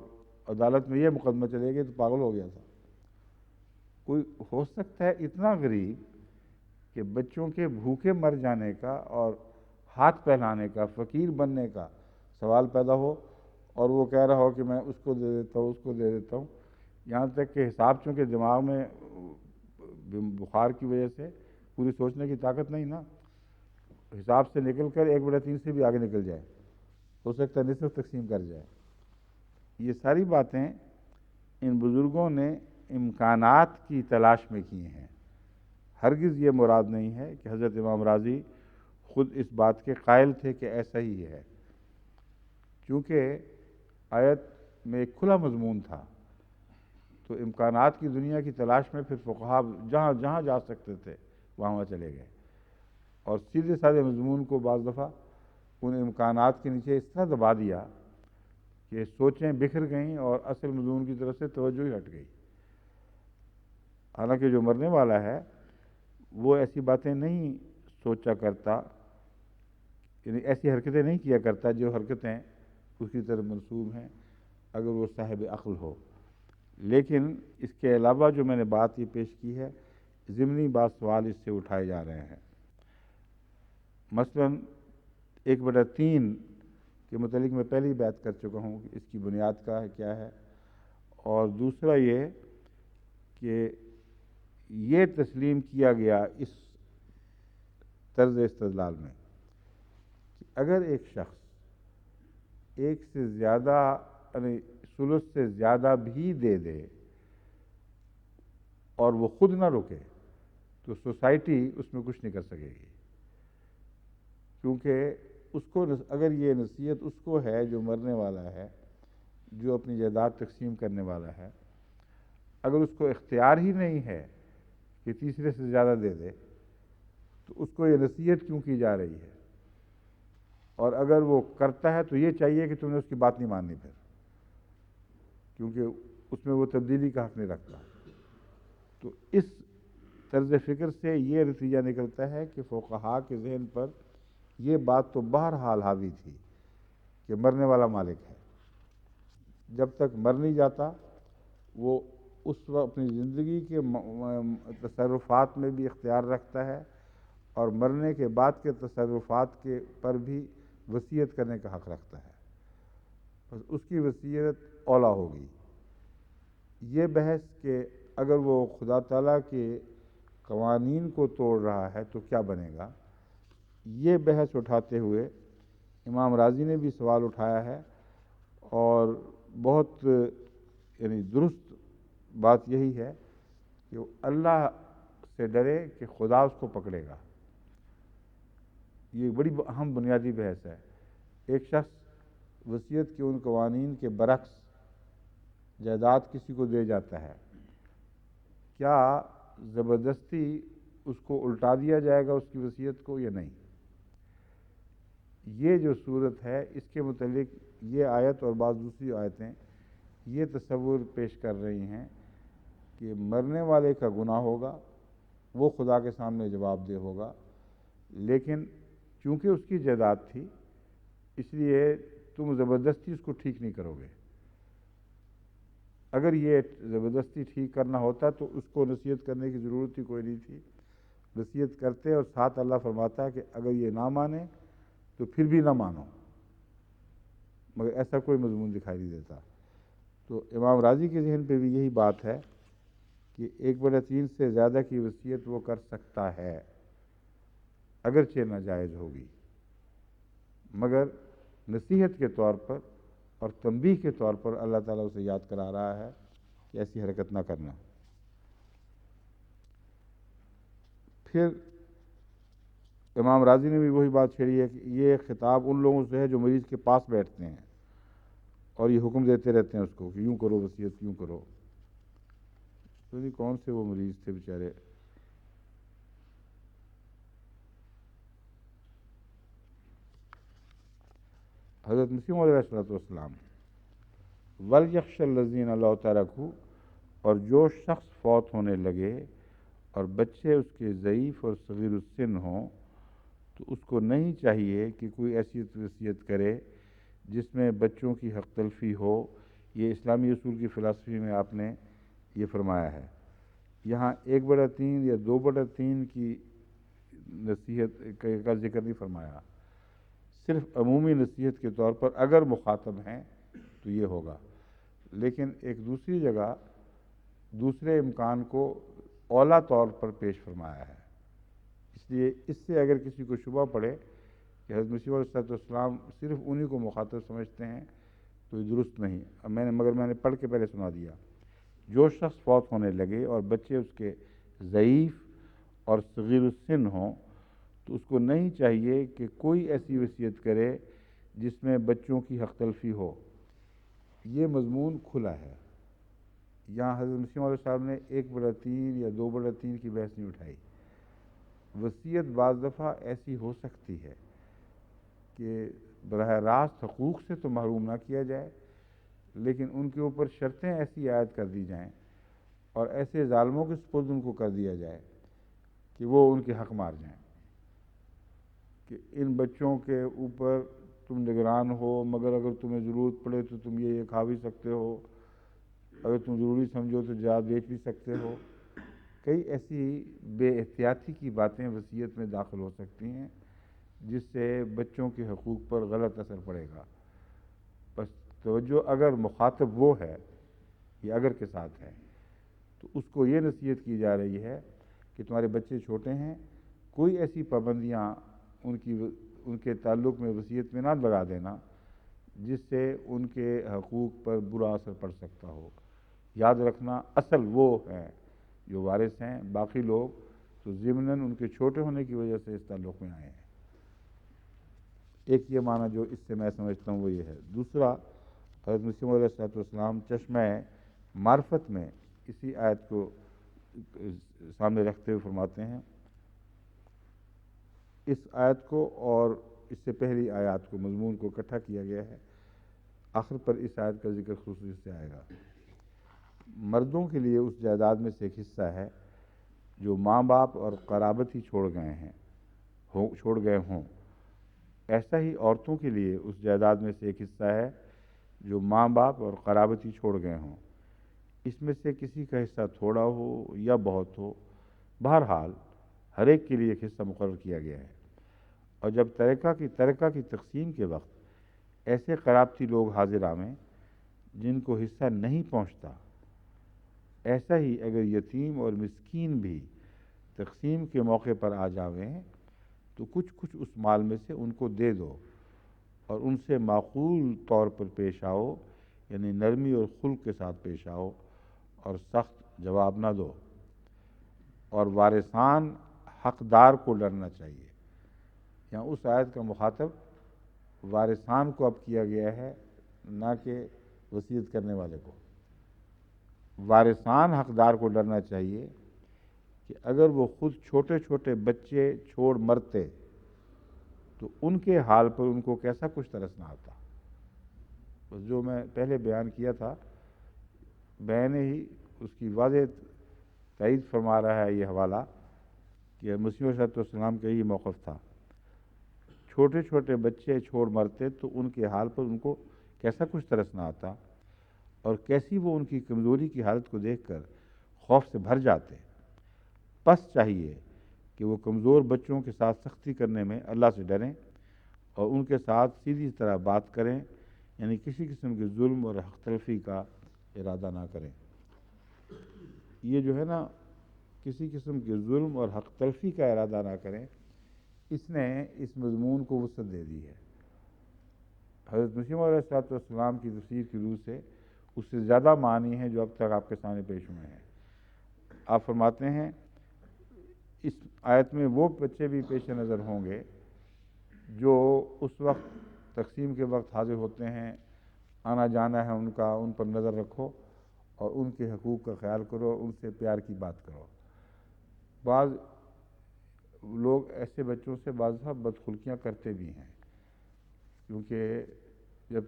عدالت میں یہ مقدمہ چلے گا تو پاگل ہو گیا تھا. کوئی ہو سکتا ہے اتنا غریب کہ بچوں کے بھوکے مر جانے کا اور ہاتھ پھیلانے کا، فقیر بننے کا سوال پیدا ہو اور وہ کہہ رہا ہو کہ میں اس کو دے دیتا ہوں، اس کو دے دیتا ہوں، یہاں تک کہ حساب چونکہ دماغ میں بخار کی وجہ سے پوری سوچنے کی طاقت نہیں نا، حساب سے نکل کر 1/3 سے بھی آگے نکل جائے، ہو سکتا ہے نصف تقسیم کر جائے. یہ ساری باتیں ان بزرگوں نے امکانات کی تلاش میں کی ہیں. ہرگز یہ مراد نہیں ہے کہ حضرت امام راضی خود اس بات کے قائل تھے کہ ایسا ہی ہے. چونکہ آیت میں ایک کھلا مضمون تھا تو امکانات کی دنیا کی تلاش میں پھر فقہا جہاں جہاں جا سکتے تھے وہاں چلے گئے اور سیدھے سادے مضمون کو بعض دفعہ ان امکانات کے نیچے اس طرح دبا دیا کہ سوچیں بکھر گئیں اور اصل مضمون کی طرف سے توجہ ہی ہٹ گئی. حالانکہ جو مرنے والا ہے وہ ایسی باتیں نہیں سوچا کرتا، یعنی ایسی حرکتیں نہیں کیا کرتا جو حرکتیں اس کی طرف منسوب ہیں اگر وہ صاحب عقل ہو. لیکن اس کے علاوہ جو میں نے بات یہ پیش کی ہے، ضمنی بعض سوال اس سے اٹھائے جا رہے ہیں. مثلا 1/3 کے متعلق میں پہلے ہی بات کر چکا ہوں کہ اس کی بنیاد کیا ہے، اور دوسرا یہ کہ یہ تسلیم کیا گیا اس طرز استدلال میں کہ اگر ایک شخص ایک سے زیادہ یعنی ثلث سے زیادہ بھی دے دے اور وہ خود نہ رکے تو سوسائٹی اس میں کچھ نہیں کر سکے گی، کیونکہ اس کو اگر یہ نصیحت اس کو ہے جو مرنے والا ہے، جو اپنی جائیداد تقسیم کرنے والا ہے، اگر اس کو اختیار ہی نہیں ہے کہ تیسرے سے زیادہ دے دے، تو اس کو یہ نصیحت کیوں کی جا رہی ہے؟ اور اگر وہ کرتا ہے تو یہ چاہیے کہ تم نے اس کی بات نہیں ماننی پھر، کیونکہ اس میں وہ تبدیلی کا حق نہیں رکھتا۔ تو اس طرز فکر سے یہ نتیجہ نکلتا ہے کہ فقہا کے ذہن پر یہ بات تو بہرحال حاوی تھی کہ مرنے والا مالک ہے، جب تک مر نہیں جاتا وہ اس وقت اپنی زندگی کے تصرفات میں بھی اختیار رکھتا ہے، اور مرنے کے بعد کے تصرفات کے پر بھی وصیت کرنے کا حق رکھتا ہے، بس اس کی وصیت اولیٰ ہوگی۔ یہ بحث کہ اگر وہ خدا تعالیٰ کے قوانین کو توڑ رہا ہے تو کیا بنے گا، یہ بحث اٹھاتے ہوئے امام راضی نے بھی سوال اٹھایا ہے، اور بہت یعنی درست بات یہی ہے کہ وہ اللہ سے ڈرے کہ خدا اس کو پکڑے گا۔ یہ بڑی اہم بنیادی بحث ہے۔ ایک شخص وصیت کے ان قوانین کے برعکس جائیداد کسی کو دے جاتا ہے، کیا زبردستی اس کو الٹا دیا جائے گا اس کی وصیت کو یا نہیں؟ یہ جو صورت ہے اس کے متعلق یہ آیت اور بعض دوسری آیتیں یہ تصور پیش کر رہی ہیں کہ مرنے والے کا گناہ ہوگا، وہ خدا کے سامنے جواب دہ ہوگا، لیکن چونکہ اس کی جائیداد تھی اس لیے تم زبردستی اس کو ٹھیک نہیں کرو گے۔ اگر یہ زبردستی ٹھیک کرنا ہوتا تو اس کو نصیحت کرنے کی ضرورت ہی کوئی نہیں تھی، نصیحت کرتے اور ساتھ اللہ فرماتا ہے کہ اگر یہ نہ مانے تو پھر بھی نہ مانو، مگر ایسا کوئی مضمون دکھائی نہیں دیتا۔ تو امام راضی کے ذہن پہ بھی یہی بات ہے کہ 1/3 سے زیادہ کی وصیت وہ کر سکتا ہے اگرچہ ناجائز ہوگی، مگر نصیحت کے طور پر اور تنبیہ کے طور پر اللہ تعالیٰ اسے یاد کرا رہا ہے کہ ایسی حرکت نہ کرنا۔ پھر امام راضی نے بھی وہی بات چھیڑی ہے کہ یہ خطاب ان لوگوں سے ہے جو مریض کے پاس بیٹھتے ہیں اور یہ حکم دیتے رہتے ہیں اس کو کہ یوں کرو وصیت یوں کرو۔ تو نہیں کون سے وہ مریض تھے بیچارے، حضرت مسیح علیہ السلام، وَلْيَخْشَ الَّذِينَ لَوْ تَرَكُوا، اور جو شخص فوت ہونے لگے اور بچے اس کے ضعیف اور صغیر السن ہوں تو اس کو نہیں چاہیے کہ کوئی ایسی وصیت کرے جس میں بچوں کی حق تلفی ہو۔ یہ اسلامی اصول کی فلسفی میں آپ نے یہ فرمایا ہے۔ یہاں 1/3 یا 2/3 کی نصیحت کا ذکر نہیں فرمایا، صرف عمومی نصیحت کے طور پر اگر مخاطب ہیں تو یہ ہوگا، لیکن ایک دوسری جگہ دوسرے امکان کو اولیٰ طور پر پیش فرمایا ہے۔ اس لیے اس سے اگر کسی کو شبہ پڑے کہ حضرت مسیح علیہ السلام صرف انہی کو مخاطب سمجھتے ہیں تو یہ درست نہیں۔ مگر میں نے پڑھ کے پہلے سنا دیا، جو شخص فوت ہونے لگے اور بچے اس کے ضعیف اور صغیر السن ہوں تو اس کو نہیں چاہیے کہ کوئی ایسی وصیت کرے جس میں بچوں کی حق تلفی ہو۔ یہ مضمون کھلا ہے، یہاں حضرت مسیح علیہ السلام نے 1/3 یا 2/3 کی بحث نہیں اٹھائی۔ وصیت بعض دفعہ ایسی ہو سکتی ہے کہ براہ راست حقوق سے تو محروم نہ کیا جائے، لیکن ان کے اوپر شرطیں ایسی عائد کر دی جائیں اور ایسے ظالموں کے سپرد ان کو کر دیا جائے کہ وہ ان کے حق مار جائیں کہ ان بچوں کے اوپر تم نگران ہو، مگر اگر تمہیں ضرورت پڑے تو تم یہ کھا بھی سکتے ہو، اگر تم ضروری سمجھو تو جا بیچ بھی سکتے ہو۔ کئی ایسی بے احتیاطی کی باتیں وصیت میں داخل ہو سکتی ہیں جس سے بچوں کے حقوق پر غلط اثر پڑے گا۔ بس توجہ اگر مخاطب وہ ہے یا اگر کے ساتھ ہے تو اس کو یہ نصیحت کی جا رہی ہے کہ تمہارے بچے چھوٹے ہیں، کوئی ایسی پابندیاں ان کے تعلق میں وصیت میں نہ لگا دینا جس سے ان کے حقوق پر برا اثر پڑ سکتا ہو۔ یاد رکھنا اصل وہ ہیں جو وارث ہیں، باقی لوگ تو ضمناً ان کے چھوٹے ہونے کی وجہ سے اس تعلق میں آئے ہیں۔ ایک یہ معنی جو اس سے میں سمجھتا ہوں وہ یہ ہے. دوسرا، حضرت مسیح علیہ الصلوۃ والسلام چشمہ معرفت میں اسی آیت کو سامنے رکھتے ہوئے فرماتے ہیں. اس آیت کو اور اس سے پہلی آیات کو، مضمون کو اکٹھا کیا گیا ہے. آخر پر اس آیت کا ذکر خصوصی سے آئے گا. مردوں کے لیے اس جائیداد میں سے ایک حصہ ہے جو ماں باپ اور قرابت ہی چھوڑ گئے ہوں. ایسا ہی عورتوں کے لیے اس جائیداد میں سے ایک حصہ ہے جو ماں باپ اور قرابت ہی چھوڑ گئے ہوں. اس میں سے کسی کا حصہ تھوڑا ہو یا بہت ہو، بہرحال ہر ایک کے لیے ایک حصہ مقرر کیا گیا ہے. اور جب ترکہ کی تقسیم کے وقت ایسے قرابتی لوگ حاضر آویں جن کو حصہ نہیں پہنچتا، ایسا ہی اگر یتیم اور مسکین بھی تقسیم کے موقع پر آ جاویں تو کچھ اس مال میں سے ان کو دے دو، اور ان سے معقول طور پر پیش آؤ، یعنی نرمی اور خلق کے ساتھ پیش آؤ، اور سخت جواب نہ دو. اور وارثان حقدار کو ڈرنا چاہیے. یہاں اس آیت کا مخاطب وارثان کو اب کیا گیا ہے، نہ کہ وصیت کرنے والے کو. وارثان حقدار کو ڈرنا چاہیے کہ اگر وہ خود چھوٹے چھوٹے بچے چھوڑ مرتے تو ان کے حال پر ان کو کیسا کچھ ترس نہ آتا. بس جو میں پہلے بیان کیا تھا، میں نے ہی اس کی واضح تائید فرما رہا ہے یہ حوالہ کہ مسیح علیہ السلام کا یہ موقف تھا. چھوٹے چھوٹے بچے چھوڑ مرتے تو ان کے حال پر ان کو کیسا کچھ ترس نہ آتا، اور کیسی وہ ان کی کمزوری کی حالت کو دیکھ کر خوف سے بھر جاتے. پس چاہیے کہ وہ کمزور بچوں کے ساتھ سختی کرنے میں اللہ سے ڈریں اور ان کے ساتھ سیدھی طرح بات کریں، یعنی کسی قسم کے ظلم اور حق تلفی کا ارادہ نہ کریں. یہ جو ہے نا، کسی قسم کے ظلم اور حق تلفی کا ارادہ نہ کریں، اس نے اس مضمون کو وسعت دے دی ہے. حضرت مسیح علیہ السلام کی تفسیر کی روح سے اس سے زیادہ معنی ہیں جو اب تک آپ کے سامنے پیش ہوئے ہیں. آپ فرماتے ہیں اس آیت میں وہ بچے بھی پیش نظر ہوں گے جو اس وقت تقسیم کے وقت حاضر ہوتے ہیں، آنا جانا ہے ان کا، ان پر نظر رکھو اور ان کے حقوق کا خیال کرو، ان سے پیار کی بات کرو. بعض لوگ ایسے بچوں سے بعض دفعہ بدخلقیاں کرتے بھی ہیں، کیونکہ جب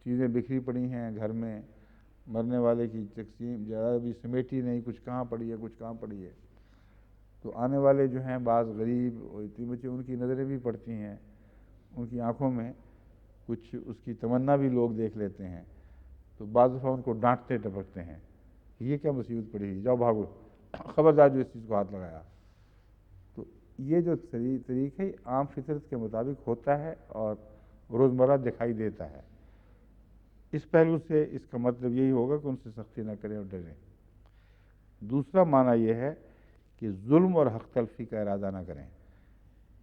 چیزیں بکھری پڑی ہیں گھر میں، مرنے والے کی تقسیم زیادہ بھی سمیٹی نہیں، کچھ کہاں پڑی ہے کچھ کہاں پڑی ہے، تو آنے والے جو ہیں بعض غریب اور یتیم بچے، ان کی نظریں بھی پڑتی ہیں، ان کی آنکھوں میں کچھ اس کی تمنا بھی لوگ دیکھ لیتے ہیں، تو بعض دفعہ ان کو ڈانٹتے ٹپکتے ہیں، یہ کیا مصیبت پڑی، جاؤ بھاگو، خبردار جو اس چیز کو ہاتھ لگایا. تو یہ جو طریقہ عام فطرت کے مطابق ہوتا ہے اور روزمرہ دکھائی دیتا ہے. اس پہلو سے اس کا مطلب یہی ہوگا کہ ان سے سختی نہ کریں اور ڈریں. دوسرا معنی یہ ہے کہ ظلم اور حق تلفی کا ارادہ نہ کریں.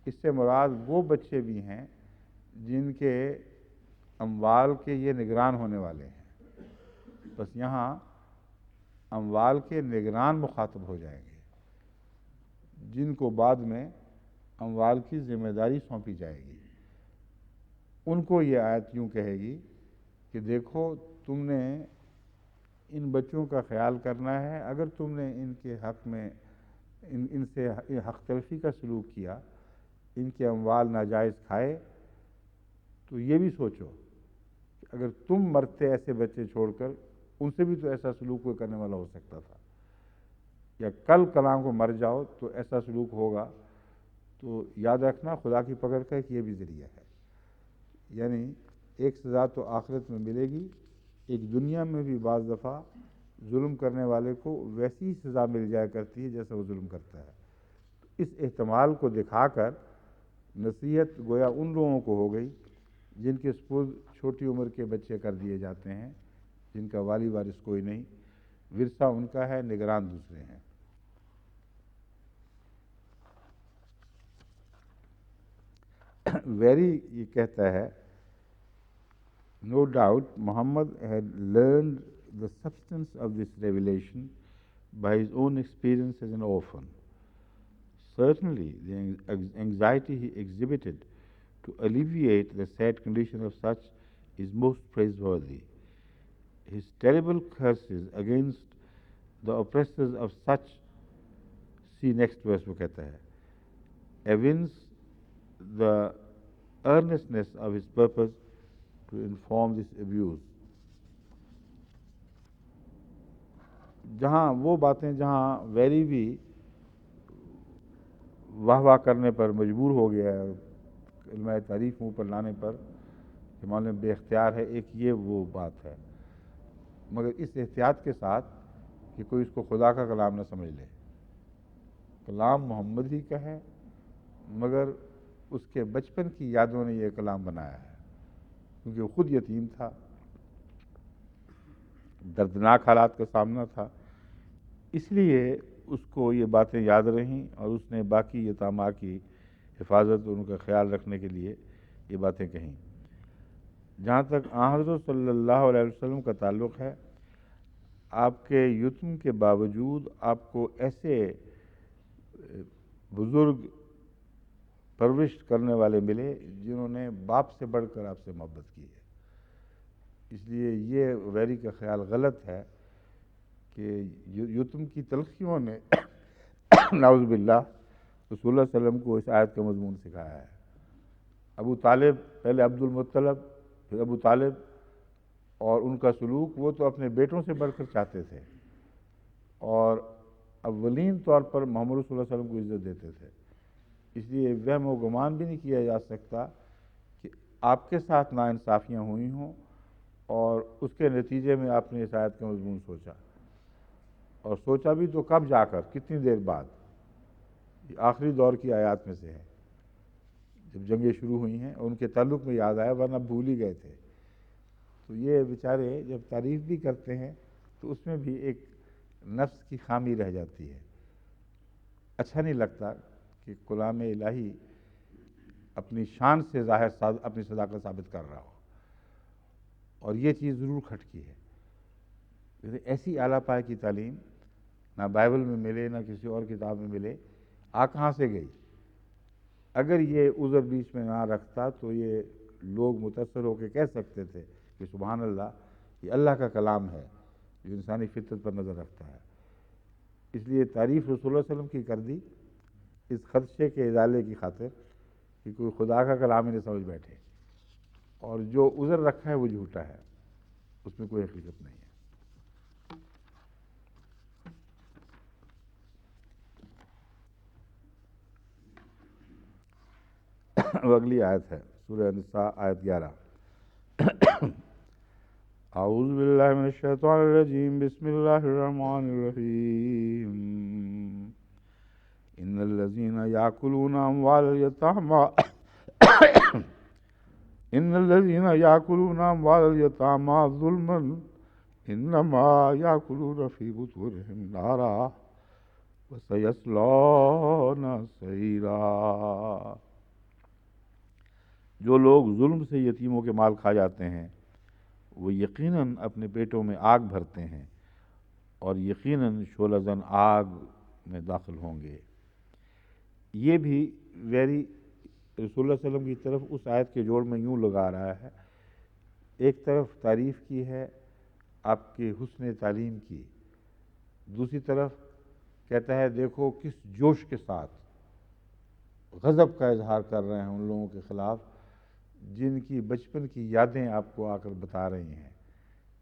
اس سے مراد وہ بچے بھی ہیں جن کے اموال کے یہ نگران ہونے والے ہیں. بس یہاں اموال کے نگران مخاطب ہو جائیں گے، جن کو بعد میں اموال کی ذمہ داری سونپی جائے گی. ان کو یہ آیت یوں کہے گی کہ دیکھو، تم نے ان بچوں کا خیال کرنا ہے، اگر تم نے ان کے حق میں ان سے حق تلفی کا سلوک کیا، ان کے اموال ناجائز کھائے، تو یہ بھی سوچو کہ اگر تم مرتے ایسے بچے چھوڑ کر، ان سے بھی تو ایسا سلوک کوئی کرنے والا ہو سکتا تھا، یا کل کلاں کو مر جاؤ تو ایسا سلوک ہوگا. تو یاد رکھنا خدا کی پکڑ کا ایک یہ بھی ذریعہ ہے. یعنی ایک سزا تو آخرت میں ملے گی، ایک دنیا میں بھی بعض دفعہ ظلم کرنے والے کو ویسی ہی سزا مل جایا کرتی ہے جیسا وہ ظلم کرتا ہے. اس احتمال کو دکھا کر نصیحت گویا ان لوگوں کو ہو گئی جن کے سپرد چھوٹی عمر کے بچے کر دیے جاتے ہیں، جن کا والی وارث کوئی نہیں، ورثہ ان کا ہے، نگران دوسرے ہیں. ویری یہ کہتا ہے، no doubt Muhammad had learned the substance of this revelation by his own experience as an orphan. Certainly the anxiety he exhibited to alleviate the sad condition of such is most praiseworthy. His terrible curses against the oppressors of such, see next verse وہ کہتا ہے, evince the earnestness of his purpose to inform this abuse. جہاں وہ باتیں جہاں very بھی واہ واہ کرنے پر مجبور ہو گیا ہے, علماء تعریف منہ پر لانے پر کہ مولانا بے اختیار ہے, ایک یہ وہ بات ہے, مگر اس احتیاط کے ساتھ کہ کوئی اس کو خدا کا کلام نہ سمجھ لے. کلام محمد ہی کا ہے, مگر اس کے بچپن کی یادوں نے یہ کلام بنایا ہے, کیونکہ وہ خود یتیم تھا, دردناک حالات کا سامنا تھا, اس لیے اس کو یہ باتیں یاد رہیں اور اس نے باقی یتاماں کی حفاظت اور ان کا خیال رکھنے کے لیے یہ باتیں کہیں. جہاں تک حضرت صلی اللہ علیہ وسلم کا تعلق ہے, آپ کے یتم کے باوجود آپ کو ایسے بزرگ پرورش کرنے والے ملے جنہوں نے باپ سے بڑھ کر آپ سے محبت کی ہے. اس لیے یہ ویری کا خیال غلط ہے کہ یتم کی تلخیوں نے نعوذ باللہ رسول اللہ صلی اللہ علیہ وسلم کو اس آیت کا مضمون سکھایا ہے. ابو طالب, پہلے عبد المطلب پھر ابو طالب, اور ان کا سلوک وہ تو اپنے بیٹوں سے بڑھ کر چاہتے تھے اور اولین طور پر محمد رسول اللہ صلی اللہ علیہ وسلم کو عزت دیتے تھے. اس لیے وہم و گمان بھی نہیں کیا جا سکتا کہ آپ کے ساتھ ناانصافیاں ہوئی ہوں اور اس کے نتیجے میں آپ نے اس آیت کا مضمون سوچا, اور سوچا بھی تو کب جا کر, کتنی دیر بعد. یہ آخری دور کی آیات میں سے ہے جب جنگیں شروع ہوئی ہیں, اور ان کے تعلق میں یاد آیا, ورنہ بھول ہی گئے تھے. تو یہ بیچارے جب تعریف بھی کرتے ہیں تو اس میں بھی ایک نفس کی خامی رہ جاتی ہے. اچھا نہیں لگتا کہ کلام الہی اپنی شان سے ظاہر اپنی صداقت ثابت کر رہا ہو, اور یہ چیز ضرور کھٹکی ہے. ایسی اعلیٰ پائے کی تعلیم نہ بائبل میں ملے نہ کسی اور کتاب میں ملے, کہاں سے گئی؟ اگر یہ عذر بیچ میں نہ رکھتا تو یہ لوگ متاثر ہو کے کہہ سکتے تھے کہ سبحان اللہ, یہ اللہ کا کلام ہے جو انسانی فطرت پر نظر رکھتا ہے. اس لیے تعریف رسول اللہ علیہ وسلم کی کر دی اس خدشے کے ازالے کی خاطر کہ کوئی خدا کا کلام ہی نہیں سمجھ بیٹھے, اور جو عذر رکھا ہے وہ جھوٹا ہے, اس میں کوئی حقیقت نہیں ہے. اگلی آیت ہے سورہ نساء آیت 11. اعوذ باللہ من الشیطان الرجیم, بسم اللہ الرحمن الرحیم. ان الذین یاکلون اموال الیتامی ان الذین یاکلون اموال الیتامی ظلما انما یاکلون فی بطونہم نارا وسیصلون سعیرا. جو لوگ ظلم سے یتیموں کے مال کھا جاتے ہیں وہ یقیناً اپنے پیٹوں میں آگ بھرتے ہیں اور یقیناً شعلہ زن آگ میں داخل ہوں گے. یہ بھی ویری رسول اللہ صلی اللہ علیہ وسلم کی طرف اس آیت کے جوڑ میں یوں لگا رہا ہے, ایک طرف تعریف کی ہے آپ کے حسن تعلیم کی, دوسری طرف کہتا ہے دیکھو کس جوش کے ساتھ غضب کا اظہار کر رہے ہیں ان لوگوں کے خلاف جن کی بچپن کی یادیں آپ کو آ کر بتا رہی ہیں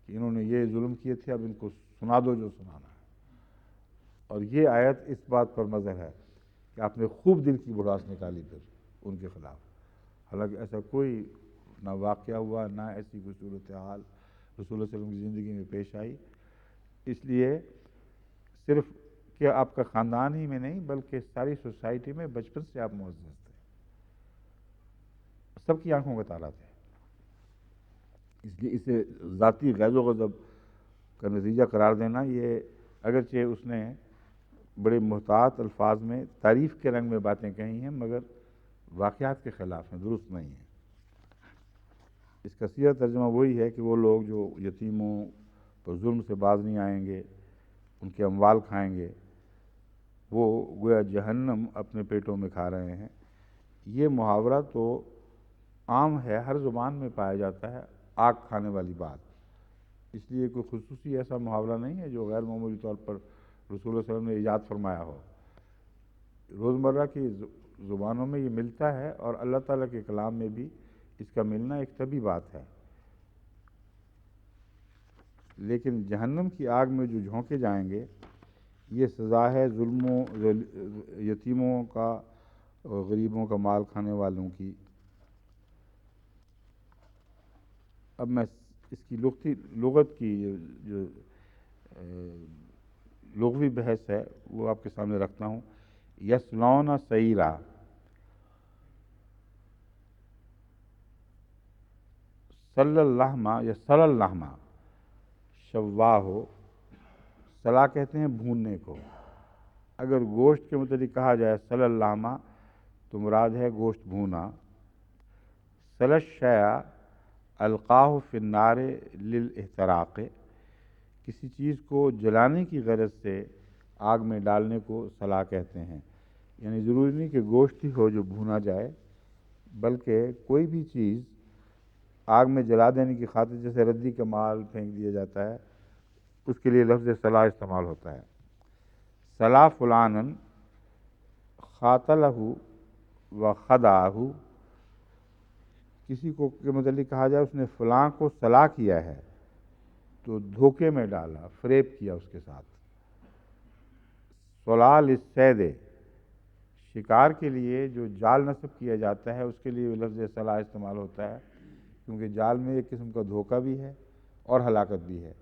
کہ انہوں نے یہ ظلم کیے تھے, اب ان کو سنا دو جو سنانا ہے. اور یہ آیت اس بات پر مظہر ہے کہ آپ نے خوب دل کی بھڑاس نکالی پھر ان کے خلاف, حالانکہ ایسا کوئی نہ واقعہ ہوا نہ ایسی کوئی صورتحال رسول اللہ صلی اللہ علیہ وسلم کی زندگی میں پیش آئی. اس لیے صرف کہ آپ کا خاندان ہی میں نہیں بلکہ ساری سوسائٹی میں بچپن سے آپ معزز تھے, سب کی آنکھوں کا تالا تھے. اس لیے اسے ذاتی غیظ و غضب کا نتیجہ قرار دینا, یہ اگرچہ اس نے بڑے محتاط الفاظ میں تعریف کے رنگ میں باتیں کہی ہیں مگر واقعات کے خلاف ہیں, درست نہیں ہیں. اس کا سیدھا ترجمہ وہی ہے کہ وہ لوگ جو یتیموں پر ظلم سے باز نہیں آئیں گے, ان کے اموال کھائیں گے, وہ گویا جہنم اپنے پیٹوں میں کھا رہے ہیں. یہ محاورہ تو عام ہے، ہر زبان میں پایا جاتا ہے آگ کھانے والی بات، اس لیے کوئی خصوصی ایسا محاورہ نہیں ہے جو غیر معمولی طور پر رسول اللہ صلی اللہ علیہ وسلم نے ایجاد فرمایا ہو۔ روزمرہ کی زبانوں میں یہ ملتا ہے، اور اللہ تعالیٰ کے کلام میں بھی اس کا ملنا ایک طبی بات ہے۔ لیکن جہنم کی آگ میں جو جھونکے جائیں گے، یہ سزا ہے ظلموں، یتیموں کا، غریبوں کا مال کھانے والوں کی۔ اب میں اس کی لغت کی جو لغوی بحث ہے وہ آپ کے سامنے رکھتا ہوں۔ یصلون سعیرا، صلی اللہم یا صلی اللہم، شواہ ہو، صلا کہتے ہیں بھوننے کو۔ اگر گوشت کے متعلق کہا جائے صلی اللہم تو مراد ہے گوشت بھونا۔ صلی الشیء القاہ فی النار للاحتراق، کسی چیز کو جلانے کی غرض سے آگ میں ڈالنے کو صلا کہتے ہیں۔ یعنی ضروری نہیں کہ گوشت ہی ہو جو بھونا جائے، بلکہ کوئی بھی چیز آگ میں جلا دینے کی خاطر، جیسے ردی کا مال پھینک دیا جاتا ہے، اس کے لیے لفظ صلا استعمال ہوتا ہے۔ صلا فلانا خاتلہ و خدعہ، کسی کو کے متعلق کہا جائے اس نے فلاں کو صلا کیا ہے تو دھوکے میں ڈالا، فریب کیا اس کے ساتھ۔ صلا للصید، شکار کے لیے جو جال نصب کیا جاتا ہے اس کے لیے لفظ صلا استعمال ہوتا ہے، کیونکہ جال میں ایک قسم کا دھوکہ بھی ہے اور ہلاکت بھی ہے۔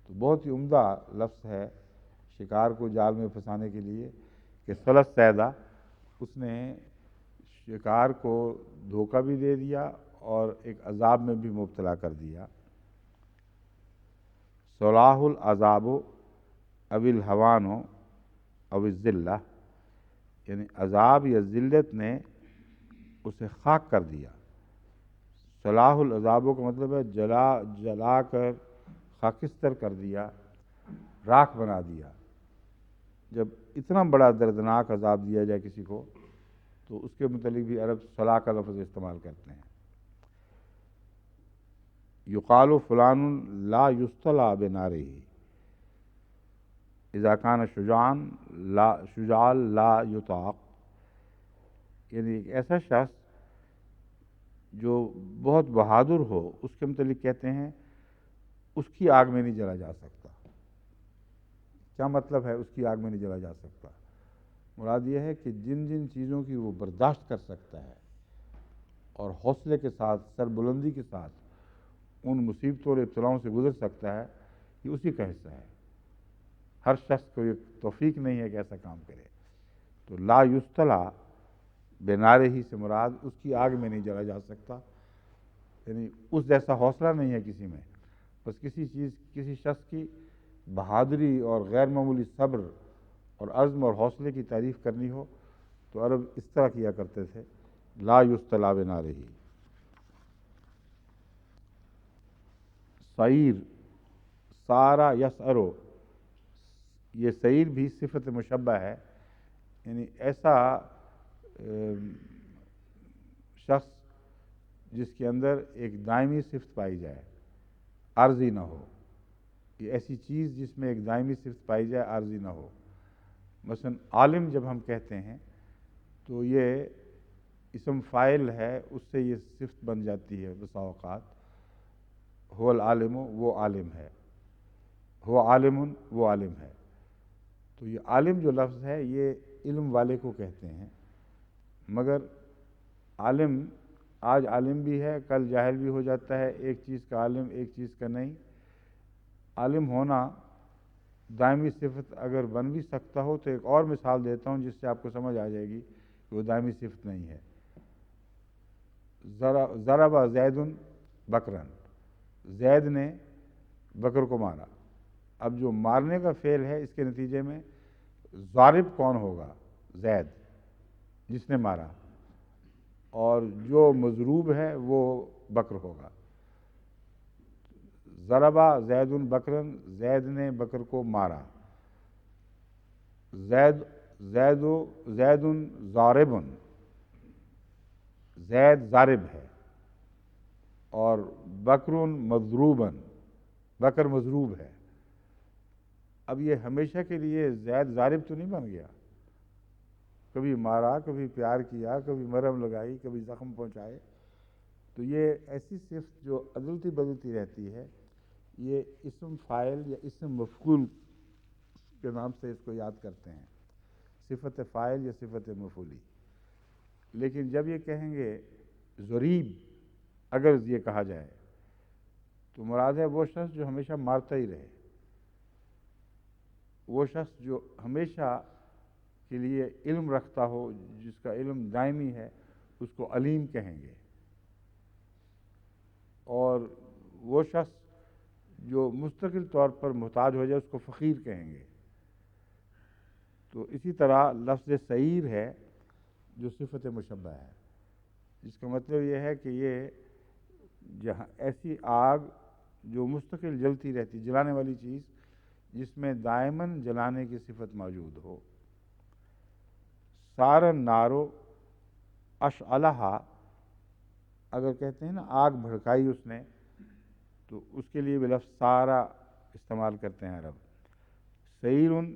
تو بہت ہی عمدہ لفظ ہے شکار کو جال میں پھنسانے کے لیے کہ صلی الصید، اس نے شکار کو دھوکہ بھی دے دیا اور ایک عذاب میں بھی مبتلا کر دیا۔ صلاح العذاب او الہوان او الذلہ، یعنی عذاب یا ذلت نے اسے خاک کر دیا۔ صلاح العذابوں کا مطلب ہے جلا کر خاکستر کر دیا، راکھ بنا دیا۔ جب اتنا بڑا دردناک عذاب دیا جائے کسی کو تو اس کے متعلق بھی عرب صلاح کا لفظ استعمال کرتے ہیں۔ یقال فلان لا یصطلی بنارہ اذا کان شجاعا لا یطاق، یعنی ایک ایسا شخص جو بہت بہادر ہو اس کے متعلق کہتے ہیں اس کی آگ میں نہیں جلا جا سکتا۔ کیا مطلب ہے اس کی آگ میں نہیں جلا جا سکتا؟ مراد یہ ہے کہ جن جن چیزوں کی وہ برداشت کر سکتا ہے اور حوصلے کے ساتھ، سربلندی کے ساتھ ان مصیبتوں اور ابتلاؤں سے گزر سکتا ہے، یہ اسی کا حصہ ہے۔ ہر شخص کو یہ توفیق نہیں ہے کہ ایسا کام کرے۔ تو لا یصطلی بنارہ ہی سے مراد اس کی آگ میں نہیں جلا جا سکتا، یعنی اس جیسا حوصلہ نہیں ہے کسی میں۔ بس کسی شخص کی بہادری اور غیر معمولی صبر اور عزم اور حوصلے کی تعریف کرنی ہو تو عرب اس طرح کیا کرتے تھے، لا یصطلی بنارہ۔ سعیر، سارا یسعرو، یہ سعیر بھی صفت مشبہ ہے، یعنی ایسا شخص جس کے اندر ایک دائمی صفت پائی جائے، عارضی نہ ہو۔ یہ ایسی چیز جس میں ایک دائمی صفت پائی جائے، عارضی نہ ہو۔ مثلا عالم جب ہم کہتے ہیں تو یہ اسم فاعل ہے، اس سے یہ صفت بن جاتی ہے بسا اوقات۔ هو العالم، وہ عالم ہے، هو عالم، وہ عالم ہے۔ تو یہ عالم جو لفظ ہے یہ علم والے کو کہتے ہیں، مگر عالم آج عالم بھی ہے، کل جاہل بھی ہو جاتا ہے، ایک چیز کا عالم ایک چیز کا نہیں۔ عالم ہونا دائمی صفت اگر بن بھی سکتا ہو تو ایک اور مثال دیتا ہوں جس سے آپ کو سمجھ آ جائے گی کہ وہ دائمی صفت نہیں ہے۔ ضرب زید بکرا، زید نے بکر کو مارا۔ اب جو مارنے کا فعل ہے اس کے نتیجے میں ضارب کون ہوگا؟ زید، جس نے مارا، اور جو مضروب ہے وہ بکر ہوگا۔ ضربا زید بکرن، زید نے بکر کو مارا۔ زید ضارب، زید ضارب ہے، اور بکرن مضروبن، بکر مضروب ہے. اب یہ ہمیشہ کے لیے زید ضارب تو نہیں بن گیا، کبھی مارا، کبھی پیار کیا، کبھی مرہم لگائی، کبھی زخم پہنچائے. تو یہ ایسی صفت جو عدلتی بدلتی رہتی ہے، یہ اسم فاعل یا اسم مفعول کے نام سے اس کو یاد کرتے ہیں، صفت فاعل یا صفت مفعولی. لیکن جب یہ کہیں گے ضریب، اگر یہ کہا جائے تو مراد ہے وہ شخص جو ہمیشہ مارتا ہی رہے، وہ شخص جو ہمیشہ کے لیے علم رکھتا ہو، جس کا علم دائمی ہے، اس کو علیم کہیں گے. اور وہ شخص جو مستقل طور پر محتاج ہو جائے اس کو فقیر کہیں گے. تو اسی طرح لفظ سعیر ہے جو صفت مشبہ ہے، جس کا مطلب یہ ہے کہ یہ جہاں ایسی آگ جو مستقل جلتی رہتی، جلانے والی چیز جس میں دائماً جلانے کی صفت موجود ہو. سارن نارو اشعلہا، اگر کہتے ہیں نا آگ بھڑکائی اس نے، تو اس کے لیے بھی لفظ سارا استعمال کرتے ہیں عرب. سعیرن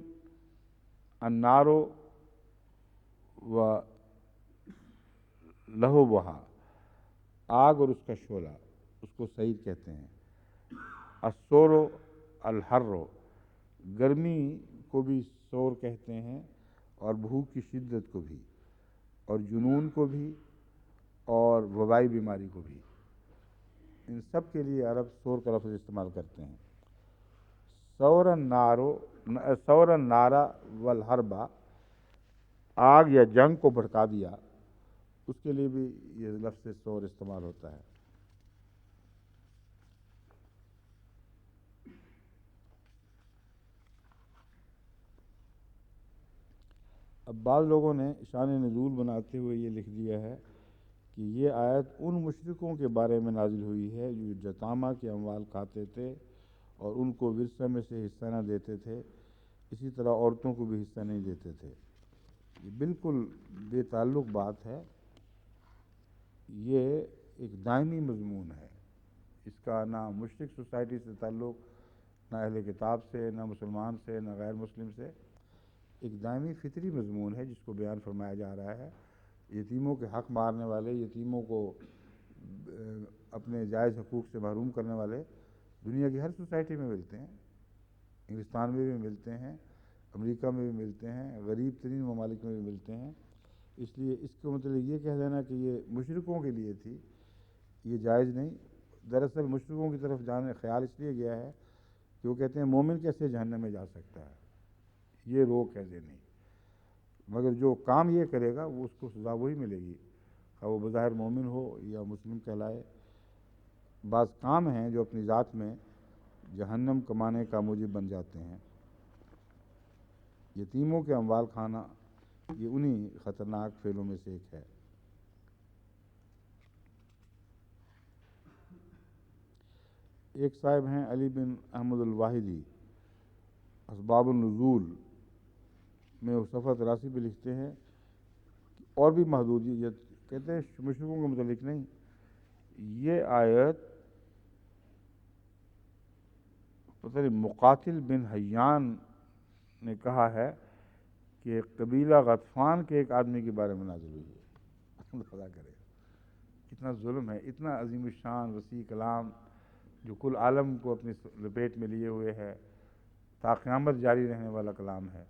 النارو و لہبہا، آگ اور اس کا شعلہ، اس کو سعیر کہتے ہیں. السورو الحرو، گرمی کو بھی سور کہتے ہیں، اور بھوک کی شدت کو بھی، اور جنون کو بھی، اور وبائی بیماری کو بھی. ان سب کے لیے عرب سور کا لفظ استعمال کرتے ہیں. سور النارا والحربا، آگ یا جنگ کو بھڑکا دیا، اس کے لیے بھی یہ لفظ سور استعمال ہوتا ہے. اب بعض لوگوں نے شان نزول بناتے ہوئے یہ لکھ دیا ہے کہ یہ آیت ان مشرکوں کے بارے میں نازل ہوئی ہے جو یتامہ کے اموال کھاتے تھے اور ان کو ورثہ میں سے حصہ نہ دیتے تھے، اسی طرح عورتوں کو بھی حصہ نہیں دیتے تھے. یہ بالکل بے تعلق بات ہے، یہ ایک دائمی مضمون ہے. اس کا نہ مشرک سوسائٹی سے تعلق، نہ اہل کتاب سے، نہ مسلمان سے، نہ غیر مسلم سے. ایک دائمی فطری مضمون ہے جس کو بیان فرمایا جا رہا ہے. یتیموں کے حق مارنے والے، یتیموں کو اپنے جائز حقوق سے محروم کرنے والے دنیا کی ہر سوسائٹی میں ملتے ہیں. انگلستان میں بھی ملتے ہیں، امریکہ میں بھی ملتے ہیں، غریب ترین ممالک میں بھی ملتے ہیں. اس لیے اس کو مطلب یہ کہہ دینا کہ یہ مشرکوں کے لیے تھی، یہ جائز نہیں. دراصل مشرکوں کی طرف جانے خیال اس لیے گیا ہے کہ وہ کہتے ہیں مومن کیسے جہنم میں جا سکتا ہے، یہ روک ایسے نہیں. مگر جو کام یہ کرے گا وہ اس کو سزا وہی ملے گی، خواہ وہ بظاہر مومن ہو یا مسلم کہلائے. بعض کام ہیں جو اپنی ذات میں جہنم کمانے کا موجب بن جاتے ہیں. یتیموں کے اموال کھانا یہ انہی خطرناک فعلوں میں سے ایک ہے. ایک صاحب ہیں علی بن احمد الواحدی، اسباب النزول میں صفحہ 83 پہ لکھتے ہیں، اور بھی محدودیت کہتے ہیں مشرکوں کے متعلق نہیں، یہ آیت پتہ نہیں مقاتل بن حیان نے کہا ہے کہ قبیلہ غطفان کے ایک آدمی کے بارے میں نازل ہوئی ہے. خدا کرے، اتنا ظلم ہے، اتنا عظیم الشان وسیع کلام جو کل عالم کو اپنی لپیٹ میں لیے ہوئے ہے، تا قیامت جاری رہنے والا کلام ہے.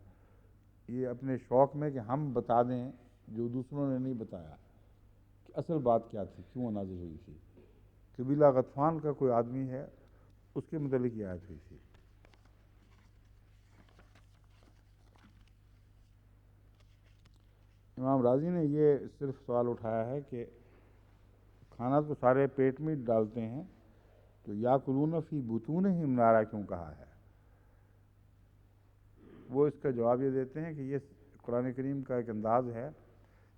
یہ اپنے شوق میں کہ ہم بتا دیں جو دوسروں نے نہیں بتایا کہ اصل بات کیا تھی، کیوں نازل ہوئی تھی. قبیلہ غطفان کا کوئی آدمی ہے، اس کے متعلق یہ آیت ہوئی تھی. امام راضی نے یہ صرف سوال اٹھایا ہے کہ کھانا تو سارے پیٹ میں ڈالتے ہیں، تو یا کلون فی بطونہم نارا کیوں کہا ہے. وہ اس کا جواب یہ دیتے ہیں کہ یہ قرآن کریم کا ایک انداز ہے،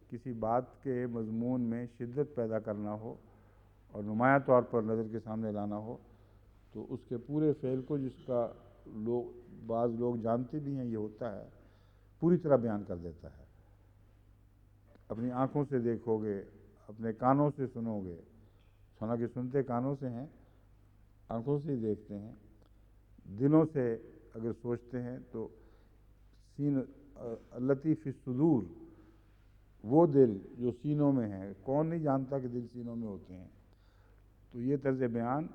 کسی بات کے مضمون میں شدت پیدا کرنا ہو اور نمایاں طور پر نظر کے سامنے لانا ہو، تو اس کے پورے فعل کو، جس کا بعض لوگ جانتے بھی ہیں یہ ہوتا ہے، پوری طرح بیان کر دیتا ہے. اپنی آنکھوں سے دیکھو گے، اپنے کانوں سے سنو گے، حالانکہ سنتے کانوں سے ہیں، آنکھوں سے ہی دیکھتے ہیں، دلوں سے اگر سوچتے ہیں تو سین التی فی الصدور، وہ دل جو سینوں میں ہے، کون نہیں جانتا کہ دل سینوں میں ہوتے ہیں. تو یہ طرز بیان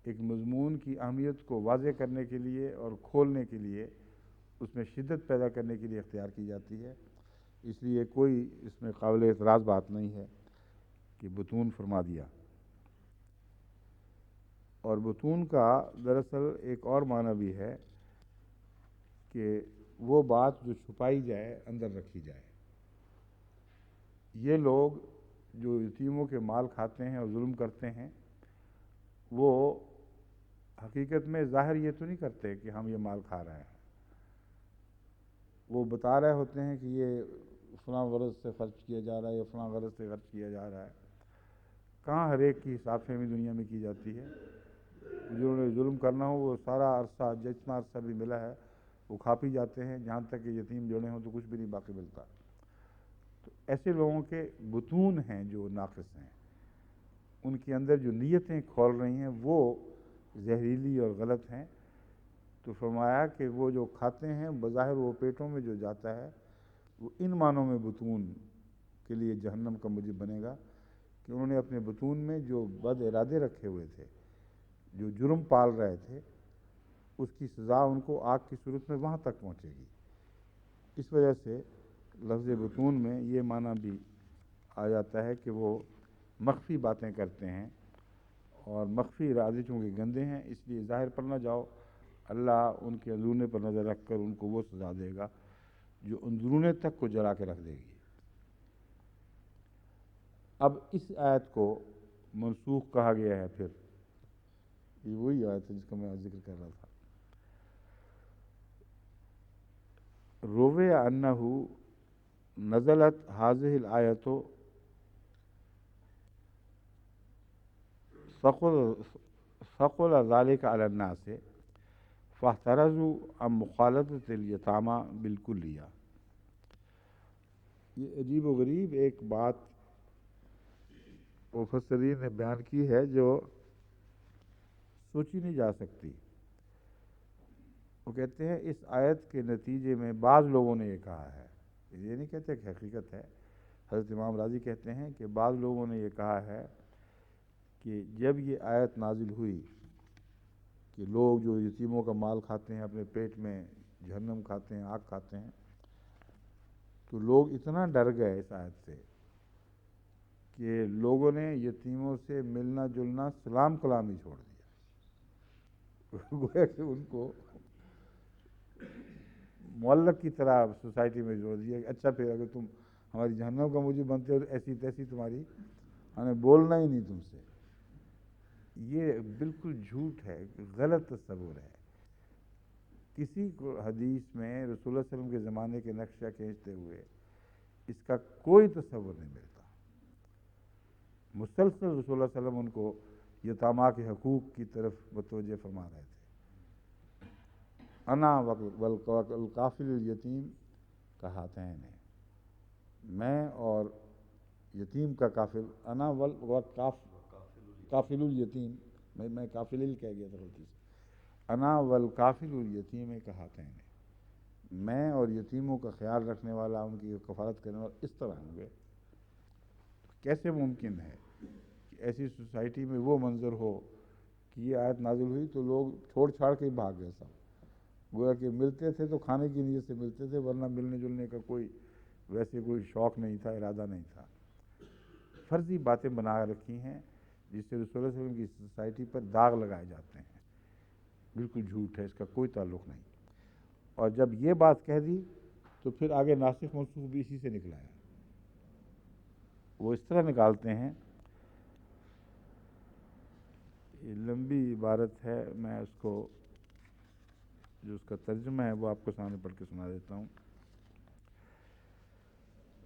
ایک مضمون کی اہمیت کو واضح کرنے کے لیے اور کھولنے کے لیے، اس میں شدت پیدا کرنے کے لیے اختیار کی جاتی ہے. اس لیے کوئی اس میں قابل اعتراض بات نہیں ہے کہ بطون فرما دیا. اور بطون کا دراصل ایک اور معنی بھی ہے کہ وہ بات جو چھپائی جائے اندر رکھی جائے. یہ لوگ جو یتیموں کے مال کھاتے ہیں اور ظلم کرتے ہیں، وہ حقیقت میں ظاہر یہ تو نہیں کرتے کہ ہم یہ مال کھا رہے ہیں. وہ بتا رہے ہوتے ہیں کہ یہ فلاں غرض سے خرچ کیا جا رہا ہے یا فلاں غرض سے خرچ کیا جا رہا ہے. کہاں ہر ایک کی حساب فہمی دنیا میں کی جاتی ہے. جنہوں نے ظلم کرنا ہو وہ سارا عرصہ، جتنا عرصہ بھی ملا ہے وہ کھا پی جاتے ہیں، جہاں تک کہ یتیم جوڑے ہوں تو کچھ بھی نہیں باقی ملتا. تو ایسے لوگوں کے بطون ہیں جو ناقص ہیں، ان کے اندر جو نیتیں کھول رہی ہیں وہ زہریلی اور غلط ہیں. تو فرمایا کہ وہ جو کھاتے ہیں بظاہر وہ پیٹوں میں جو جاتا ہے وہ ان معنوں میں بطون کے لیے جہنم کا موجب بنے گا کہ انہوں نے اپنے بطون میں جو بد ارادے رکھے ہوئے تھے، جو جرم پال رہے تھے، اس کی سزا ان کو آگ کی صورت میں وہاں تک پہنچے گی. اس وجہ سے لفظ بطون میں یہ معنی بھی آ جاتا ہے کہ وہ مخفی باتیں کرتے ہیں، اور مخفی ارادے چونکہ گندے ہیں اس لیے ظاہر پر نہ جاؤ. اللہ ان کے اندرونے پر نظر رکھ کر ان کو وہ سزا دے گا جو اندرونے تک کو جلا کے رکھ دے گی. اب اس آیت کو منسوخ کہا گیا ہے. پھر یہ وہی آیت ہے جس کا میں ذکر کر رہا تھا. روی انہ نزلت هذه الآیت ثقل ذلك على الناس فاحترزوا عن مخالطة الیتامى بالکلیہ. یہ عجیب و غریب ایک بات مفسرین نے بیان کی ہے جو سوچی نہیں جا سکتی. وہ کہتے ہیں اس آیت کے نتیجے میں بعض لوگوں نے یہ کہا ہے، یہ نہیں کہتے کہ حقیقت ہے. حضرت امام راضی کہتے ہیں کہ بعض لوگوں نے یہ کہا ہے کہ جب یہ آیت نازل ہوئی کہ لوگ جو یتیموں کا مال کھاتے ہیں اپنے پیٹ میں جہنم کھاتے ہیں، آگ کھاتے ہیں، تو لوگ اتنا ڈر گئے اس آیت سے کہ لوگوں نے یتیموں سے ملنا جلنا سلام کلام ہی چھوڑ دیا. گویا کہ ان کو معلق کی طرح سوسائٹی میں جوڑ دیا کہ اچھا پھر اگر تم ہماری جہنم کا موجب بنتے ہو تو ایسی تیسی تمہاری، ہمیں بولنا ہی نہیں تم سے. یہ بالکل جھوٹ ہے، غلط تصور ہے. کسی کو حدیث میں رسول اللہ علیہ وسلم کے زمانے کے نقشہ کھینچتے ہوئے اس کا کوئی تصور نہیں ملتا. مسلسل رسول اللہ علیہ وسلم ان کو یتامہ کے حقوق کی طرف متوجہ فرما رہے تھے. انا والکافل الیتیم کہاتین، میں اور یتیم کا کافل، انا کافل الیتیم، میں کافل کہہ گیا تھا غلطی سے. انا والکافل الیتیم کہاتین، میں اور یتیموں کا خیال رکھنے والا، ان کی کفالت کرنے والا اس طرح ہوں گے. کیسے ممکن ہے کہ ایسی سوسائٹی میں وہ منظر ہو کہ یہ آیت نازل ہوئی تو لوگ چھوڑ چھاڑ کے ہی بھاگ گئے سب. گویا کہ ملتے تھے تو کھانے کی نیت سے ملتے تھے، ورنہ ملنے جلنے کا کوئی ویسے کوئی شوق نہیں تھا، ارادہ نہیں تھا. فرضی باتیں بنا رکھی ہیں جس سے رسول اللہ علیہ وسلم کی سوسائٹی پر داغ لگائے جاتے ہیں. بالکل جھوٹ ہے، اس کا کوئی تعلق نہیں. اور جب یہ بات کہہ دی تو پھر آگے ناسخ منسوخ بھی اسی سے نکلا ہے. وہ اس طرح نکالتے ہیں، یہ لمبی عبارت ہے، میں اس کو جو اس کا ترجمہ ہے وہ آپ کو سامنے پڑھ کے سنا دیتا ہوں.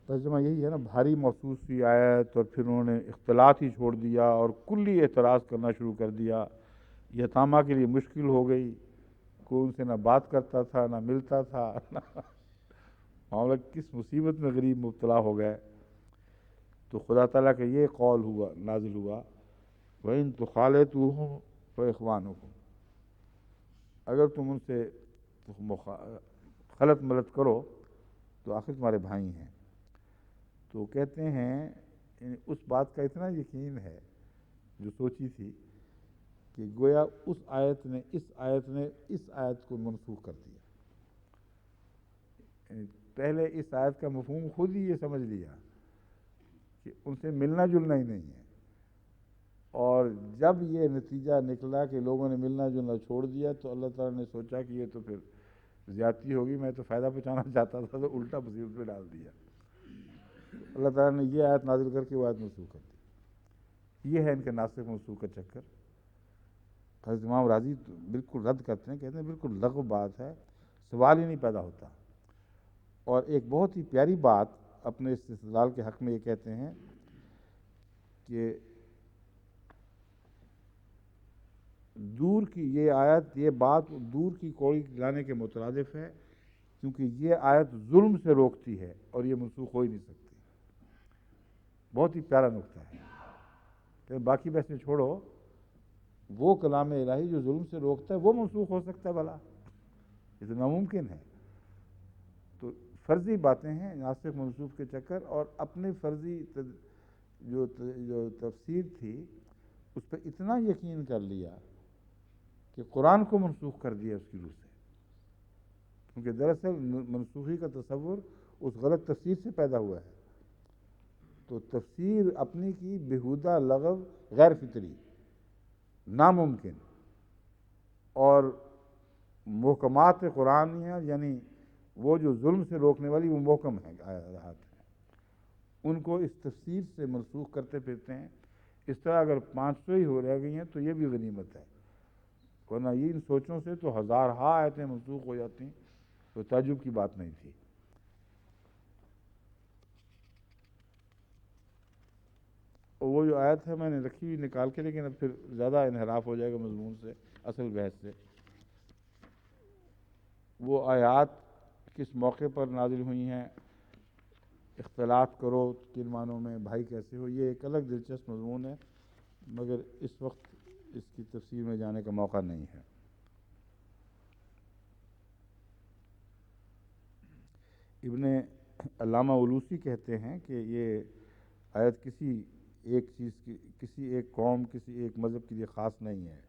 ترجمہ یہی ہے نا، بھاری محسوس ہوئی آیت اور پھر انہوں نے اختلاط ہی چھوڑ دیا اور کلی اعتراض کرنا شروع کر دیا. یتامہ کے لیے مشکل ہو گئی، کوئی ان سے نہ بات کرتا تھا نہ ملتا تھا. معاملہ کس مصیبت میں غریب مبتلا ہو گئے. تو خدا تعالیٰ کا یہ قول ہوا، نازل ہوا وَإِن تُخَالِطُوهُمْ فَإِخْوَانُكُمْ، اگر تم ان سے خلط ملط کرو تو آخر تمہارے بھائی ہیں۔ تو کہتے ہیں اس بات کا اتنا یقین ہے جو سوچی تھی کہ گویا اس آیت نے اس آیت کو منسوخ کر دیا۔ پہلے اس آیت کا مفہوم خود ہی یہ سمجھ لیا کہ ان سے ملنا جلنا ہی نہیں ہے، اور جب یہ نتیجہ نکلا کہ لوگوں نے ملنا جلنا چھوڑ دیا تو اللہ تعالیٰ نے سوچا کہ یہ تو پھر زیادتی ہوگی، میں تو فائدہ پہنچانا چاہتا تھا تو الٹا مصیبت میں ڈال دیا۔ اللہ تعالیٰ نے یہ آیت نازل کر کے وہ آیت منسوخ کر دی۔ یہ ہے ان کے ناسخ منسوخ کا چکر۔ حضرت امام راضی بالکل رد کرتے ہیں، کہتے ہیں بالکل لغو بات ہے، سوال ہی نہیں پیدا ہوتا۔ اور ایک بہت ہی پیاری بات اپنے استدلال کے حق میں یہ کہتے ہیں کہ دور کی یہ آیت، یہ بات دور کی کوڑی لانے کے مترادف ہے، کیونکہ یہ آیت ظلم سے روکتی ہے اور یہ منسوخ ہو ہی نہیں سکتی۔ بہت ہی پیارا نقطہ ہے کہ باقی بحثیں چھوڑو، وہ کلام الہی جو ظلم سے روکتا ہے وہ منسوخ ہو سکتا ہے بھلا؟ یہ تو ناممکن ہے۔ تو فرضی باتیں ہیں ناسخ منسوخ کے چکر، اور اپنے فرضی جو تفسیر تھی اس پہ اتنا یقین کر لیا کہ قرآن کو منسوخ کر دیا اس کی روح سے، کیونکہ دراصل منسوخی کا تصور اس غلط تفسیر سے پیدا ہوا ہے۔ تو تفسیر اپنی کی بےہودہ لغو، غیر فطری، ناممکن، اور محکمات قرآنیہ یعنی وہ جو ظلم سے روکنے والی وہ محکم ہیں آیات ہیں، ان کو اس تفسیر سے منسوخ کرتے پھرتے ہیں۔ اس طرح اگر 500 ہی ہو رہ گئی ہیں تو یہ بھی غنیمت ہے، ورنہ یہ ان سوچوں سے تو ہزارہا آیتیں منسوخ ہو جاتی ہیں، تو تعجب کی بات نہیں تھی۔ اور وہ جو آیت ہے میں نے رکھی ہوئی نکال کے، لیکن اب پھر زیادہ انحراف ہو جائے گا مضمون سے، اصل بحث سے۔ وہ آیات کس موقع پر نازل ہوئی ہیں، اختلاط کرو کن معنوں میں، بھائی کیسے ہو، یہ ایک الگ دلچسپ مضمون ہے، مگر اس وقت اس کی تفصیل میں جانے کا موقع نہیں ہے۔ ابن علامہ علوسی کہتے ہیں کہ یہ آیت کسی ایک چیز کی، کسی ایک قوم، کسی ایک مذہب کے لیے خاص نہیں ہے،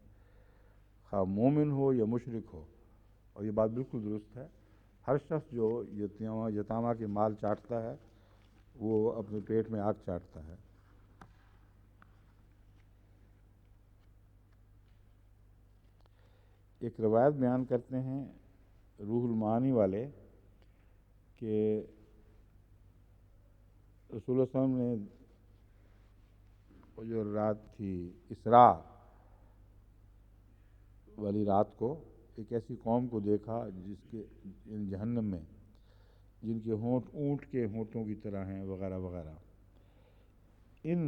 خواہ مومن ہو یا مشرک ہو، اور یہ بات بالکل درست ہے۔ ہر شخص جو یتامہ کے مال چاٹتا ہے وہ اپنے پیٹ میں آگ چاٹتا ہے۔ ایک روایت بیان کرتے ہیں روح المعانی والے کہ رسول اللہ صلی اللہ علیہ وسلم نے وہ جو رات تھی اسراء والی رات کو ایک ایسی قوم کو دیکھا جس کے جہنم میں، جن کے ہونٹ اونٹ کے ہونٹوں کی طرح ہیں وغیرہ وغیرہ۔ ان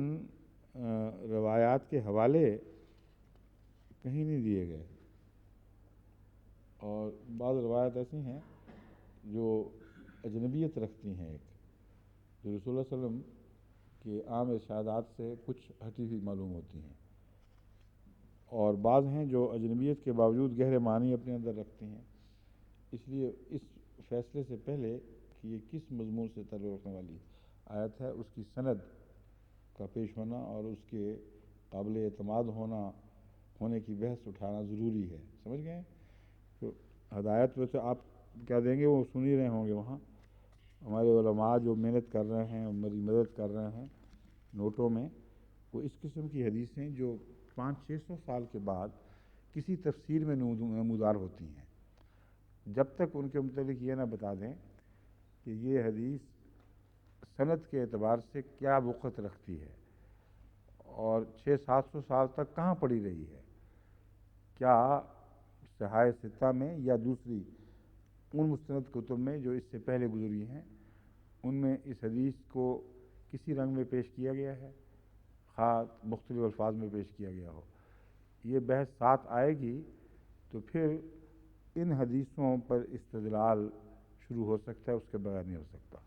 روایات کے حوالے کہیں نہیں دیے گئے، اور بعض روایات ایسی ہیں جو اجنبیت رکھتی ہیں، ایک جو رسول اللہ صلی اللہ علیہ وسلم کے عام ارشادات سے کچھ ہٹی ہوئی معلوم ہوتی ہیں، اور بعض ہیں جو اجنبیت کے باوجود گہرے معنی اپنے اندر رکھتی ہیں۔ اس لیے اس فیصلے سے پہلے کہ یہ کس مضمون سے تعلق رکھنے والی آیت ہے، اس کی سند کا پیش ہونا اور اس کے قابل اعتماد ہونے کی بحث اٹھانا ضروری ہے۔ سمجھ گئے؟ تو ہدایت ویسے آپ کیا دیں گے وہ سن ہی رہے ہوں گے، وہاں ہمارے علماء جو محنت کر رہے ہیں، میری مدد کر رہے ہیں نوٹوں میں، وہ اس قسم کی حدیثیں جو 500-600 سال کے بعد کسی تفسیر میں نمودار ہوتی ہیں، جب تک ان کے متعلق یہ نہ بتا دیں کہ یہ حدیث سند کے اعتبار سے کیا وقت رکھتی ہے اور 600-700 سال تک کہاں پڑی رہی ہے، کیا صحائح ستہ میں یا دوسری ان مستند کتب میں جو اس سے پہلے گزری ہیں، ان میں اس حدیث کو کسی رنگ میں پیش کیا گیا ہے، خواہ مختلف الفاظ میں پیش کیا گیا ہو۔ یہ بحث ساتھ آئے گی تو پھر ان حدیثوں پر استدلال شروع ہو سکتا ہے، اس کے بغیر نہیں ہو سکتا۔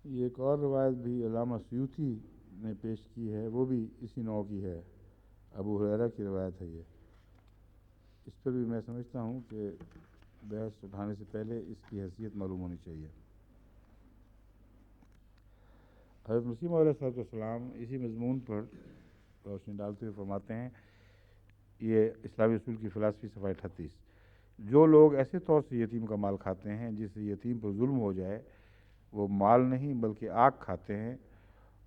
یہ ایک اور روایت بھی علامہ سیوطی نے پیش کی ہے، وہ بھی اسی نوع کی ہے، ابو ہریرہ کی روایت ہے یہ۔ اس پر بھی میں سمجھتا ہوں کہ بحث اٹھانے سے پہلے اس کی حیثیت معلوم ہونی چاہیے۔ حضرت مسیح موعود علیہ السلام اسی مضمون پر روشنی ڈالتے ہوئے فرماتے ہیں، یہ اسلامی اصول کی فلسفی صفحہ 38، جو لوگ ایسے طور سے یتیم کا مال کھاتے ہیں جس سے یتیم پر ظلم ہو جائے، وہ مال نہیں بلکہ آگ کھاتے ہیں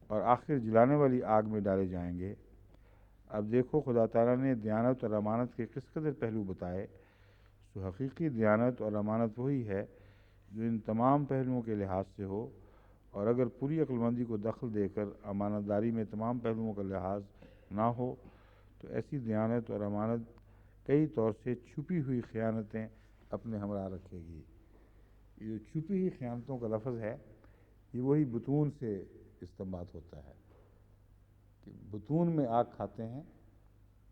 اور آخر جلانے والی آگ میں ڈالے جائیں گے۔ اب دیکھو خدا تعالیٰ نے دیانت اور امانت کے کس قدر پہلو بتائے، سو حقیقی دیانت اور امانت وہی ہے جو ان تمام پہلوؤں کے لحاظ سے ہو، اور اگر پوری عقل مندی کو دخل دے کر امانت داری میں تمام پہلوؤں کا لحاظ نہ ہو تو ایسی دیانت اور امانت کئی طور سے چھپی ہوئی خیانتیں اپنے ہمراہ رکھے گی۔ یہ جو چھپی ہوئی خیانتوں کا لفظ ہے، یہ وہی بطون سے استنباط ہوتا ہے کہ بطون میں آگ کھاتے ہیں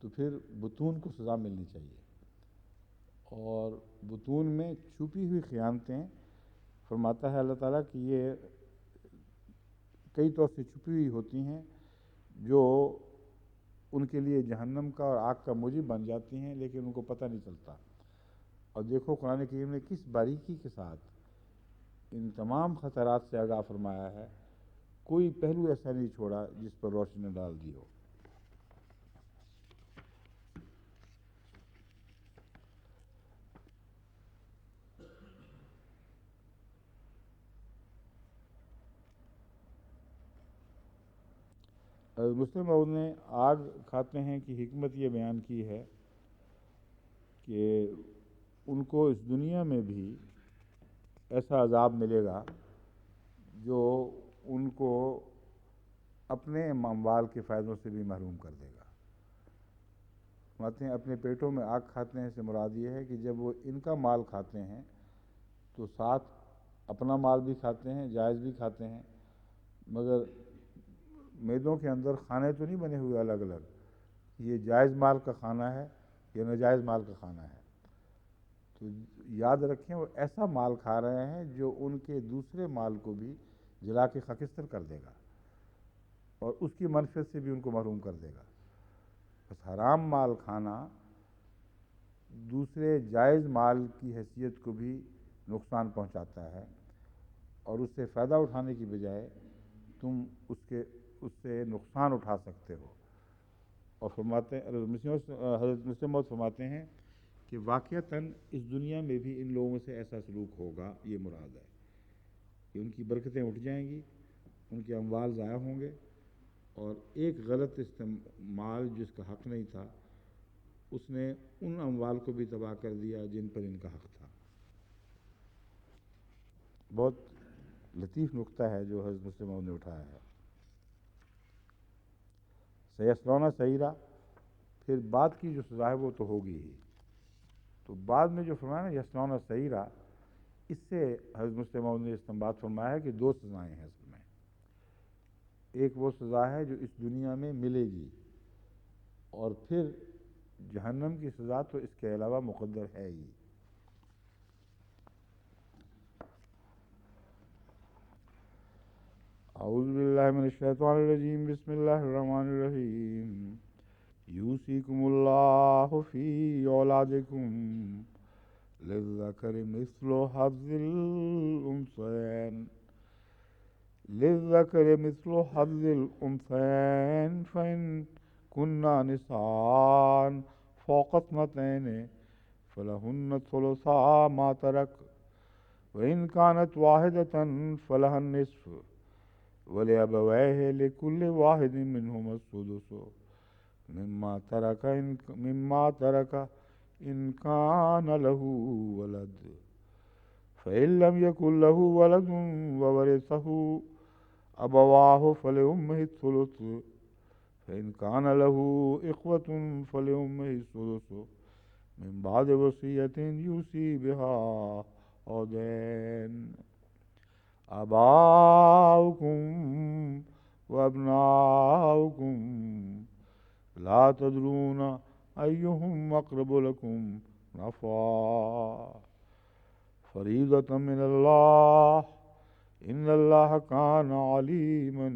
تو پھر بطون کو سزا ملنی چاہیے، اور بطون میں چھپی ہوئی خیانتیں فرماتا ہے اللہ تعالیٰ کہ یہ کئی طور سے چھپی ہوئی ہوتی ہیں جو ان کے لیے جہنم کا اور آگ کا موجب بن جاتی ہیں، لیکن ان کو پتہ نہیں چلتا۔ اور دیکھو قرآن کریم نے کس باریکی کے ساتھ ان تمام خطرات سے آگاہ فرمایا ہے، کوئی پہلو ایسا نہیں چھوڑا جس پر روشنی ڈال دی ہو۔ مسلم موعود نے آگ کھاتے ہیں کی حکمت یہ بیان کی ہے کہ ان کو اس دنیا میں بھی ایسا عذاب ملے گا جو ان کو اپنے اموال کے فائدوں سے بھی محروم کر دے گا۔ فرماتے ہیں اپنے پیٹوں میں آگ کھاتے ہیں سے مراد یہ ہے کہ جب وہ ان کا مال کھاتے ہیں تو ساتھ اپنا مال بھی کھاتے ہیں، جائز بھی کھاتے ہیں، مگر میدوں کے اندر کھانے تو نہیں بنے ہوئے الگ الگ، یہ جائز مال کا کھانا ہے یا ناجائز مال کا کھانا ہے۔ تو یاد رکھیں وہ ایسا مال کھا رہے ہیں جو ان کے دوسرے مال کو بھی جلا کے خاکستر کر دے گا اور اس کی منفعت سے بھی ان کو محروم کر دے گا۔ بس حرام مال کھانا دوسرے جائز مال کی حیثیت کو بھی نقصان پہنچاتا ہے، اور اس سے فائدہ اٹھانے کی بجائے تم اس سے نقصان اٹھا سکتے ہو۔ اور فرماتے ہیں حضرت مسلم موعود فرماتے ہیں کہ واقعتاً اس دنیا میں بھی ان لوگوں سے ایسا سلوک ہوگا، یہ مراد ہے کہ ان کی برکتیں اٹھ جائیں گی، ان کے اموال ضائع ہوں گے، اور ایک غلط استعمال جس کا حق نہیں تھا اس نے ان اموال کو بھی تباہ کر دیا جن پر ان کا حق تھا۔ بہت لطیف نقطہ ہے جو حضرت مسلم موعود نے اٹھایا ہے۔ سیصلون سعیرا، پھر بعد کی جو سزا ہے وہ تو ہوگی ہی، تو بعد میں جو فرمایا نا یصلون سعیرا، اس سے حضرت مسلم موعود نے استنباط فرمایا ہے کہ دو سزائیں ہیں اصل میں۔ ایک وہ سزا ہے جو اس دنیا میں ملے گی، اور پھر جہنم کی سزا تو اس کے علاوہ مقدر ہے ہی۔ اعوذ باللہ من الشیطان الرجیم، بسم اللہ الرحمن الرحیم۔ یوصیکم اللہ فی اولادکم للذکر مثل حظ الانثیین فإن كنا نساء فوق اثنتین فلہن ثلثا ما ترک وإن كانت واحدة فلها النصف ولأبويه لكل واحد منهما السدس مما ترك إن كان له ولد فإن لم يكن له ولد وورثه أبواه فلأمه الثلث فإن كان له إخوة فلأمه السدس من بعد وصية يوصي بها أو دين۔ آباؤکم وابناؤکم لا تدرون ایہم اقرب لکم نفعا فریضۃ من اللہ ان اللہ کان علیما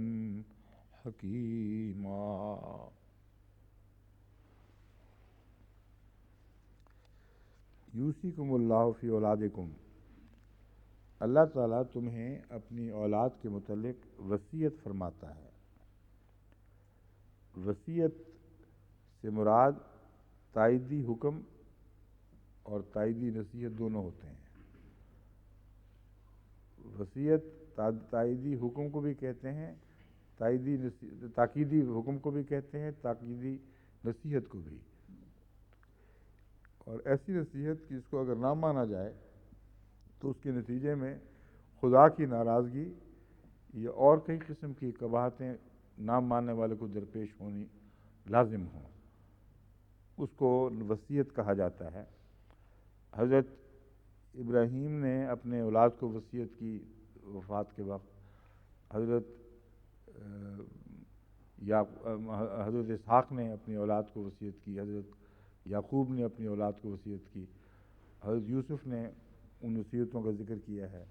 حکیما۔ یوصیکم اللہ فی اولادکم، اللہ تعالیٰ تمہیں اپنی اولاد کے متعلق وصیت فرماتا ہے۔ وصیت سے مراد تائیدی حکم اور تائیدی نصیحت دونوں ہوتے ہیں۔ وصیت تائیدی حکم کو بھی کہتے ہیں، تاکیدی حکم کو بھی کہتے ہیں، تاکیدی نصیحت کو بھی۔ اور ایسی نصیحت کہ اس کو اگر نہ مانا جائے تو اس کے نتیجے میں خدا کی ناراضگی یا اور کئی قسم کی قباحتیں نہ ماننے والے کو درپیش ہونی لازم ہوں، اس کو وصیت کہا جاتا ہے۔ حضرت ابراہیم نے اپنے اولاد کو وصیت کی وفات کے وقت، حضرت اسحاق نے اپنی اولاد کو وصیت کی، حضرت یعقوب نے اپنی اولاد کو وصیت کی، حضرت یوسف نے ان وصیتوں کا ذکر کیا ہے۔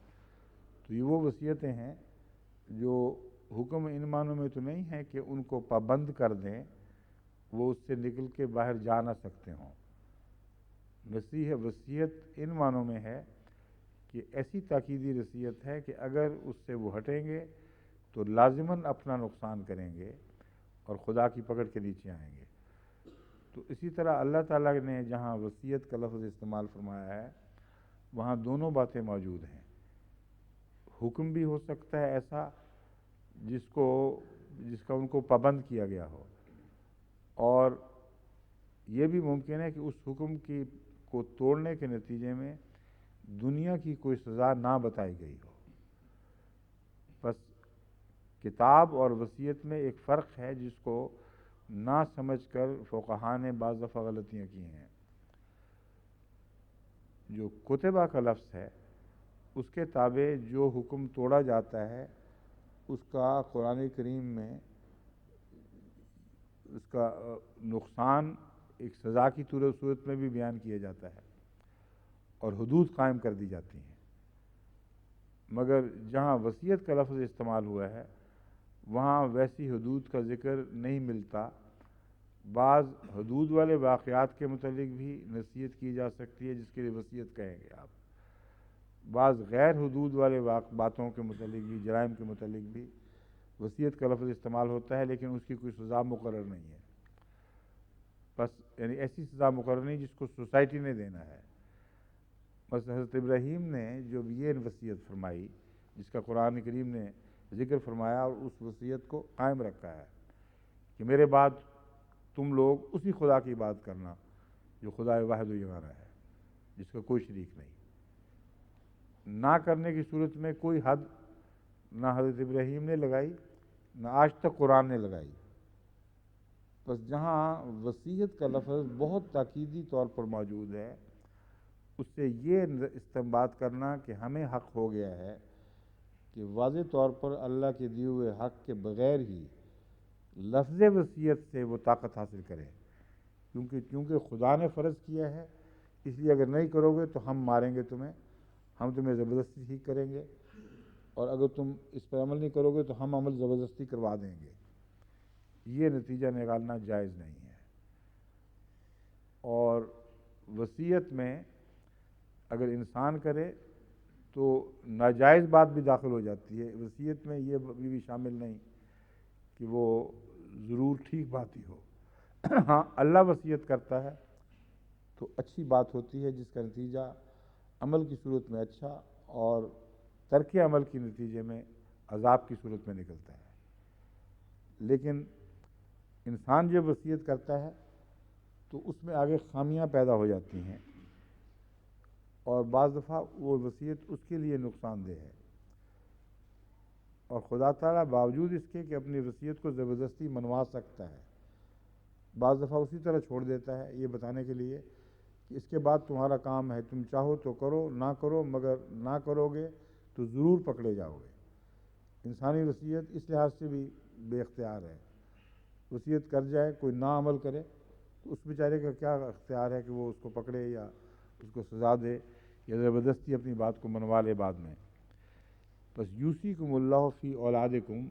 تو یہ وہ وصیتیں ہیں جو حکم ان معنوں میں تو نہیں ہے کہ ان کو پابند کر دیں، وہ اس سے نکل کے باہر جا نہ سکتے ہوں۔ وصیت ان معنوں میں ہے کہ ایسی تاکیدی وصیت ہے کہ اگر اس سے وہ ہٹیں گے تو لازماً اپنا نقصان کریں گے اور خدا کی پکڑ کے نیچے آئیں گے۔ تو اسی طرح اللہ تعالیٰ نے جہاں وصیت کا لفظ استعمال فرمایا ہے وہاں دونوں باتیں موجود ہیں۔ حکم بھی ہو سکتا ہے ایسا جس کا ان کو پابند کیا گیا ہو، اور یہ بھی ممکن ہے کہ اس حکم کو توڑنے کے نتیجے میں دنیا کی کوئی سزا نہ بتائی گئی ہو۔ بس کتاب اور وصیت میں ایک فرق ہے جس کو نہ سمجھ کر فقہاء نے بعض دفعہ غلطیاں کی ہیں۔ جو کتبہ کا لفظ ہے اس کے تابع جو حکم توڑا جاتا ہے اس کا قرآن کریم میں اس کا نقصان ایک سزا کی صورت میں بھی بیان کیا جاتا ہے اور حدود قائم کر دی جاتی ہیں، مگر جہاں وصیت کا لفظ استعمال ہوا ہے وہاں ویسی حدود کا ذکر نہیں ملتا۔ بعض حدود والے واقعات کے متعلق بھی نصیحت کی جا سکتی ہے جس کے لیے وصیت کہیں گے آپ، بعض غیر حدود والے باتوں کے متعلق بھی، جرائم کے متعلق بھی وصیت کا لفظ استعمال ہوتا ہے، لیکن اس کی کوئی سزا مقرر نہیں ہے۔ بس یعنی ایسی سزا مقرر نہیں جس کو سوسائٹی نے دینا ہے۔ بس حضرت ابراہیم نے جو یہ وصیت فرمائی جس کا قرآن کریم نے ذکر فرمایا اور اس وصیت کو قائم رکھا ہے کہ میرے بعد تم لوگ اسی خدا کی بات کرنا جو خدا واحد و یگانہ ہے، جس کا کوئی شریک نہیں۔ نہ کرنے کی صورت میں کوئی حد نہ حضرت ابراہیم نے لگائی نہ آج تک قرآن نے لگائی۔ بس جہاں وصیت کا لفظ بہت تاکیدی طور پر موجود ہے اس سے یہ استنباط کرنا کہ ہمیں حق ہو گیا ہے کہ واضح طور پر اللہ کے دیے ہوئے حق کے بغیر ہی لفظ وصیت سے وہ طاقت حاصل کرے، کیونکہ خدا نے فرض کیا ہے، اس لیے اگر نہیں کرو گے تو ہم ماریں گے تمہیں، ہم تمہیں زبردستی ٹھیک کریں گے، اور اگر تم اس پر عمل نہیں کرو گے تو ہم عمل زبردستی کروا دیں گے۔ یہ نتیجہ نکالنا جائز نہیں ہے۔ اور وصیت میں اگر انسان کرے تو ناجائز بات بھی داخل ہو جاتی ہے۔ وصیت میں یہ بھی شامل نہیں کہ وہ ضرور ٹھیک بات ہی ہو۔ ہاں اللہ وصیت کرتا ہے تو اچھی بات ہوتی ہے جس کا نتیجہ عمل کی صورت میں اچھا اور ترک عمل کے نتیجے میں عذاب کی صورت میں نکلتا ہے۔ لیکن انسان جب وصیت کرتا ہے تو اس میں آگے خامیاں پیدا ہو جاتی ہیں اور بعض دفعہ وہ وصیت اس کے لیے نقصان دہ ہے، اور خدا تعالیٰ باوجود اس کے کہ اپنی وصیت کو زبردستی منوا سکتا ہے بعض دفعہ اسی طرح چھوڑ دیتا ہے، یہ بتانے کے لیے کہ اس کے بعد تمہارا کام ہے، تم چاہو تو کرو نہ کرو، مگر نہ کرو گے تو ضرور پکڑے جاؤ گے۔ انسانی وصیت اس لحاظ سے بھی بے اختیار ہے، وصیت کر جائے کوئی نہ عمل کرے تو اس بیچارے کا کیا اختیار ہے کہ وہ اس کو پکڑے یا اس کو سزا دے یا زبردستی اپنی بات کو منوا لے بعد میں۔ بس یوصیکم اللہ فی اولادکم،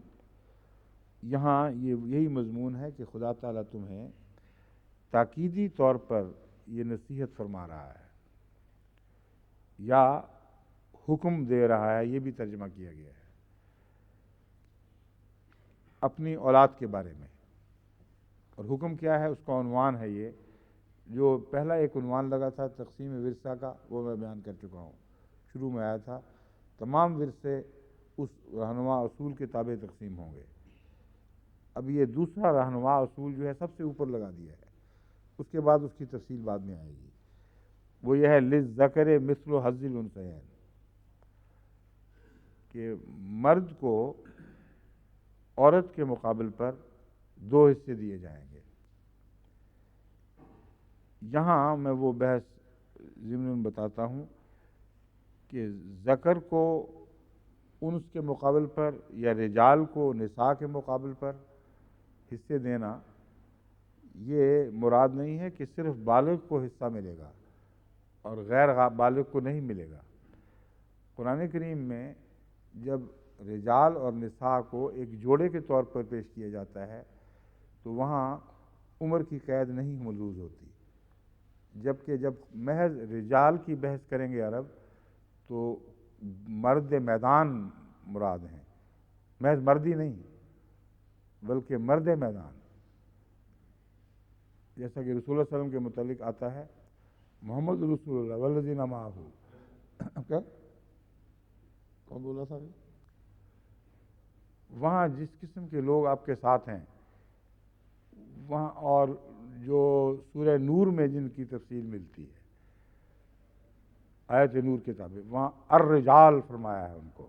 یہاں یہی مضمون ہے کہ خدا تعالیٰ تمہیں تاکیدی طور پر یہ نصیحت فرما رہا ہے یا حکم دے رہا ہے، یہ بھی ترجمہ کیا گیا ہے اپنی اولاد کے بارے میں۔ اور حکم کیا ہے، اس کا عنوان ہے یہ، جو پہلا ایک عنوان لگا تھا تقسیم ورثہ کا، وہ میں بیان کر چکا ہوں، شروع میں آیا تھا تمام ورثے اس رہنما اصول کے تابع تقسیم ہوں گے۔ اب یہ دوسرا رہنما اصول جو ہے سب سے اوپر لگا دیا ہے، اس کے بعد اس کی تفصیل بعد میں آئے گی، وہ یہ ہے للذکر مثل حظ الانثیین، کہ مرد کو عورت کے مقابل پر 2 حصے دیے جائیں گے۔ یہاں میں وہ بحث ضمن بتاتا ہوں کہ ذکر کو انس کے مقابل پر یا رجال کو نساء کے مقابل پر حصے دینا، یہ مراد نہیں ہے کہ صرف بالغ کو حصہ ملے گا اور غیر بالغ کو نہیں ملے گا۔ قرآن کریم میں جب رجال اور نساء کو ایک جوڑے کے طور پر پیش کیا جاتا ہے تو وہاں عمر کی قید نہیں ملحوظ ہوتی، جبکہ جب محض رجال کی بحث کریں گے عرب تو مرد میدان مراد ہیں، محض مردی نہیں بلکہ مرد میدان، جیسا کہ رسول اللہ صلی اللہ علیہ وسلم کے متعلق آتا ہے محمد رسول اللہ والذین معہ، کیا کون بولا تھا؟ وہاں جس قسم کے لوگ آپ کے ساتھ ہیں وہاں، اور جو سورہ نور میں جن کی تفصیل ملتی ہے آیت نور کے تابع، وہاں الرجال فرمایا ہے ان کو،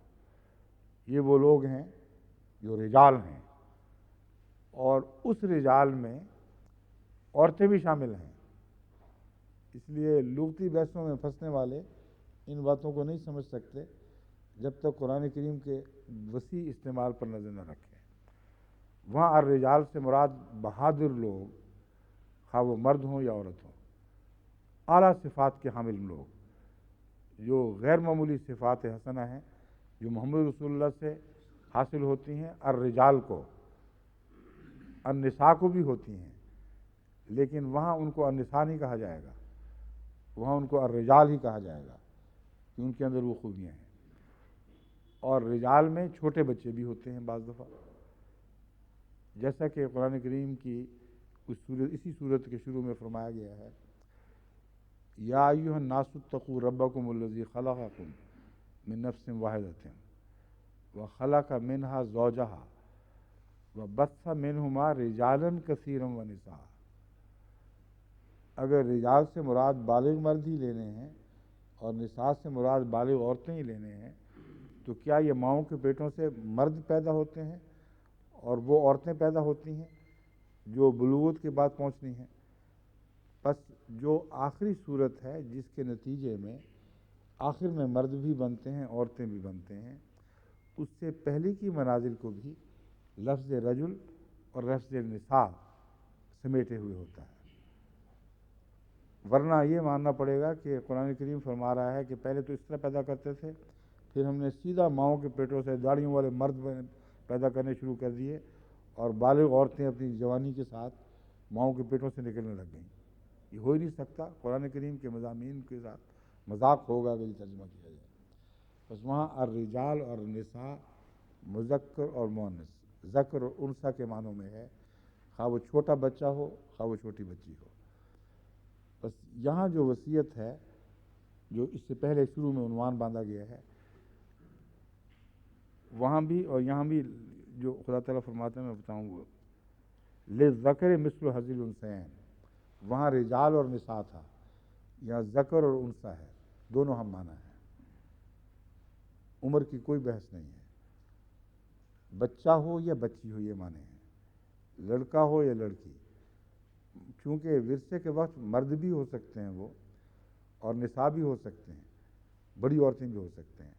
یہ وہ لوگ ہیں جو رجال ہیں، اور اس رجال میں عورتیں بھی شامل ہیں۔ اس لیے لغتی بحثوں میں پھنسنے والے ان باتوں کو نہیں سمجھ سکتے جب تک قرآن کریم کے وسیع استعمال پر نظر نہ رکھیں۔ وہاں الرجال سے مراد بہادر لوگ، خواہ وہ مرد ہوں یا عورت ہوں، اعلیٰ صفات کے حامل لوگ، جو غیر معمولی صفات حسنہ ہیں جو محمد رسول اللہ سے حاصل ہوتی ہیں، الرجال کو، النساء کو بھی ہوتی ہیں، لیکن وہاں ان کو النساء نہیں کہا جائے گا، وہاں ان کو الرجال ہی کہا جائے گا کہ ان کے اندر وہ خوبیاں ہیں۔ اور رجال میں چھوٹے بچے بھی ہوتے ہیں بعض دفعہ، جیسا کہ قرآن کریم کی اسی صورت کے شروع میں فرمایا گیا ہے یا ایھا الناس اتقوا ربکم الذی خلقکم من نفس واحدۃ وخلق منها زوجها وبث منہما رجالا کثیرا ونساء۔ اگر رجال سے مراد بالغ مرد ہی لینے ہیں اور نساء سے مراد بالغ عورتیں ہی لینے ہیں، تو کیا یہ ماؤں کے پیٹوں سے مرد پیدا ہوتے ہیں اور وہ عورتیں پیدا ہوتی ہیں جو بلوغت کے بعد پہنچنی ہیں؟ پس جو آخری صورت ہے جس کے نتیجے میں آخر میں مرد بھی بنتے ہیں عورتیں بھی بنتے ہیں، اس سے پہلے کی منازل کو بھی لفظ رجل اور لفظ نساء سمیٹے ہوئے ہوتا ہے۔ ورنہ یہ ماننا پڑے گا کہ قرآن کریم فرما رہا ہے کہ پہلے تو اس طرح پیدا کرتے تھے، پھر ہم نے سیدھا ماؤں کے پیٹوں سے داڑھیوں والے مرد پیدا کرنے شروع کر دیے، اور بالغ عورتیں اپنی جوانی کے ساتھ ماؤں کے پیٹوں سے نکلنے لگ گئیں۔ یہ ہو ہی نہیں سکتا، قرآن کریم کے مضامین کے ساتھ مذاق ہوگا اگر یہ ترجمہ کیا جائے۔ بس وہاں الرجال اور النساء مذکر اور مؤنث، ذکر اور انثیٰ کے معنوں میں ہے، خواہ وہ چھوٹا بچہ ہو خواہ وہ چھوٹی بچی ہو۔ بس یہاں جو وصیت ہے، جو اس سے پہلے شروع میں عنوان باندھا گیا ہے، وہاں بھی اور یہاں بھی جو خدا تعالیٰ فرماتے ہیں میں بتاؤں وہ للذکر مثل حظ الانثیین، وہاں رجال اور نساء تھا، یہاں ذکر اور انثیٰ ہے، دونوں ہم معنی ہیں، عمر کی کوئی بحث نہیں ہے، بچہ ہو یا بچی ہو یہ معنی ہے، لڑکا ہو یا لڑکی، چونکہ ورثے کے وقت مرد بھی ہو سکتے ہیں وہ، اور نساء بھی ہو سکتے ہیں، بڑی عورتیں بھی ہو سکتے ہیں،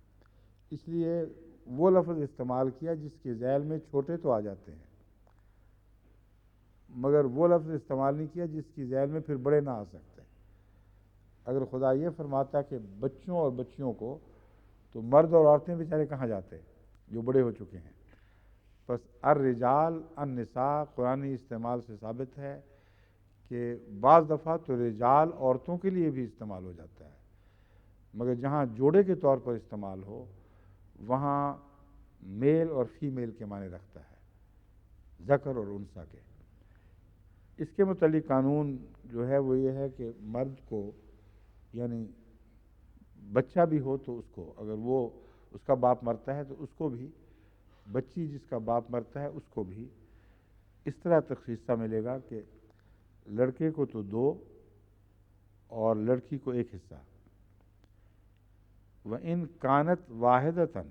اس لیے وہ لفظ استعمال کیا جس کے ذیل میں چھوٹے تو آ جاتے ہیں، مگر وہ لفظ استعمال نہیں کیا جس کی ذیل میں پھر بڑے نہ آ سکتے۔ اگر خدا یہ فرماتا کہ بچوں اور بچیوں کو، تو مرد اور عورتیں بیچارے کہاں جاتے؟ جو بڑے ہو چکے ہیں. بس الرجال النساء قرآنی استعمال سے ثابت ہے کہ بعض دفعہ تو رجال عورتوں کے لیے بھی استعمال ہو جاتا ہے، مگر جہاں جوڑے کے طور پر استعمال ہو وہاں میل اور فیمیل کے معنی رکھتا ہے، ذکر اور انثیٰ کے. اس کے متعلق قانون جو ہے وہ یہ ہے کہ مرد کو یعنی بچہ بھی ہو تو اس کو، اگر وہ اس کا باپ مرتا ہے تو اس کو بھی، بچی جس کا باپ مرتا ہے اس کو بھی اس طرح حصہ ملے گا کہ لڑکے کو تو 2 اور لڑکی کو 1 حصہ. وَإِن كَانَتْ وَاحِدَةً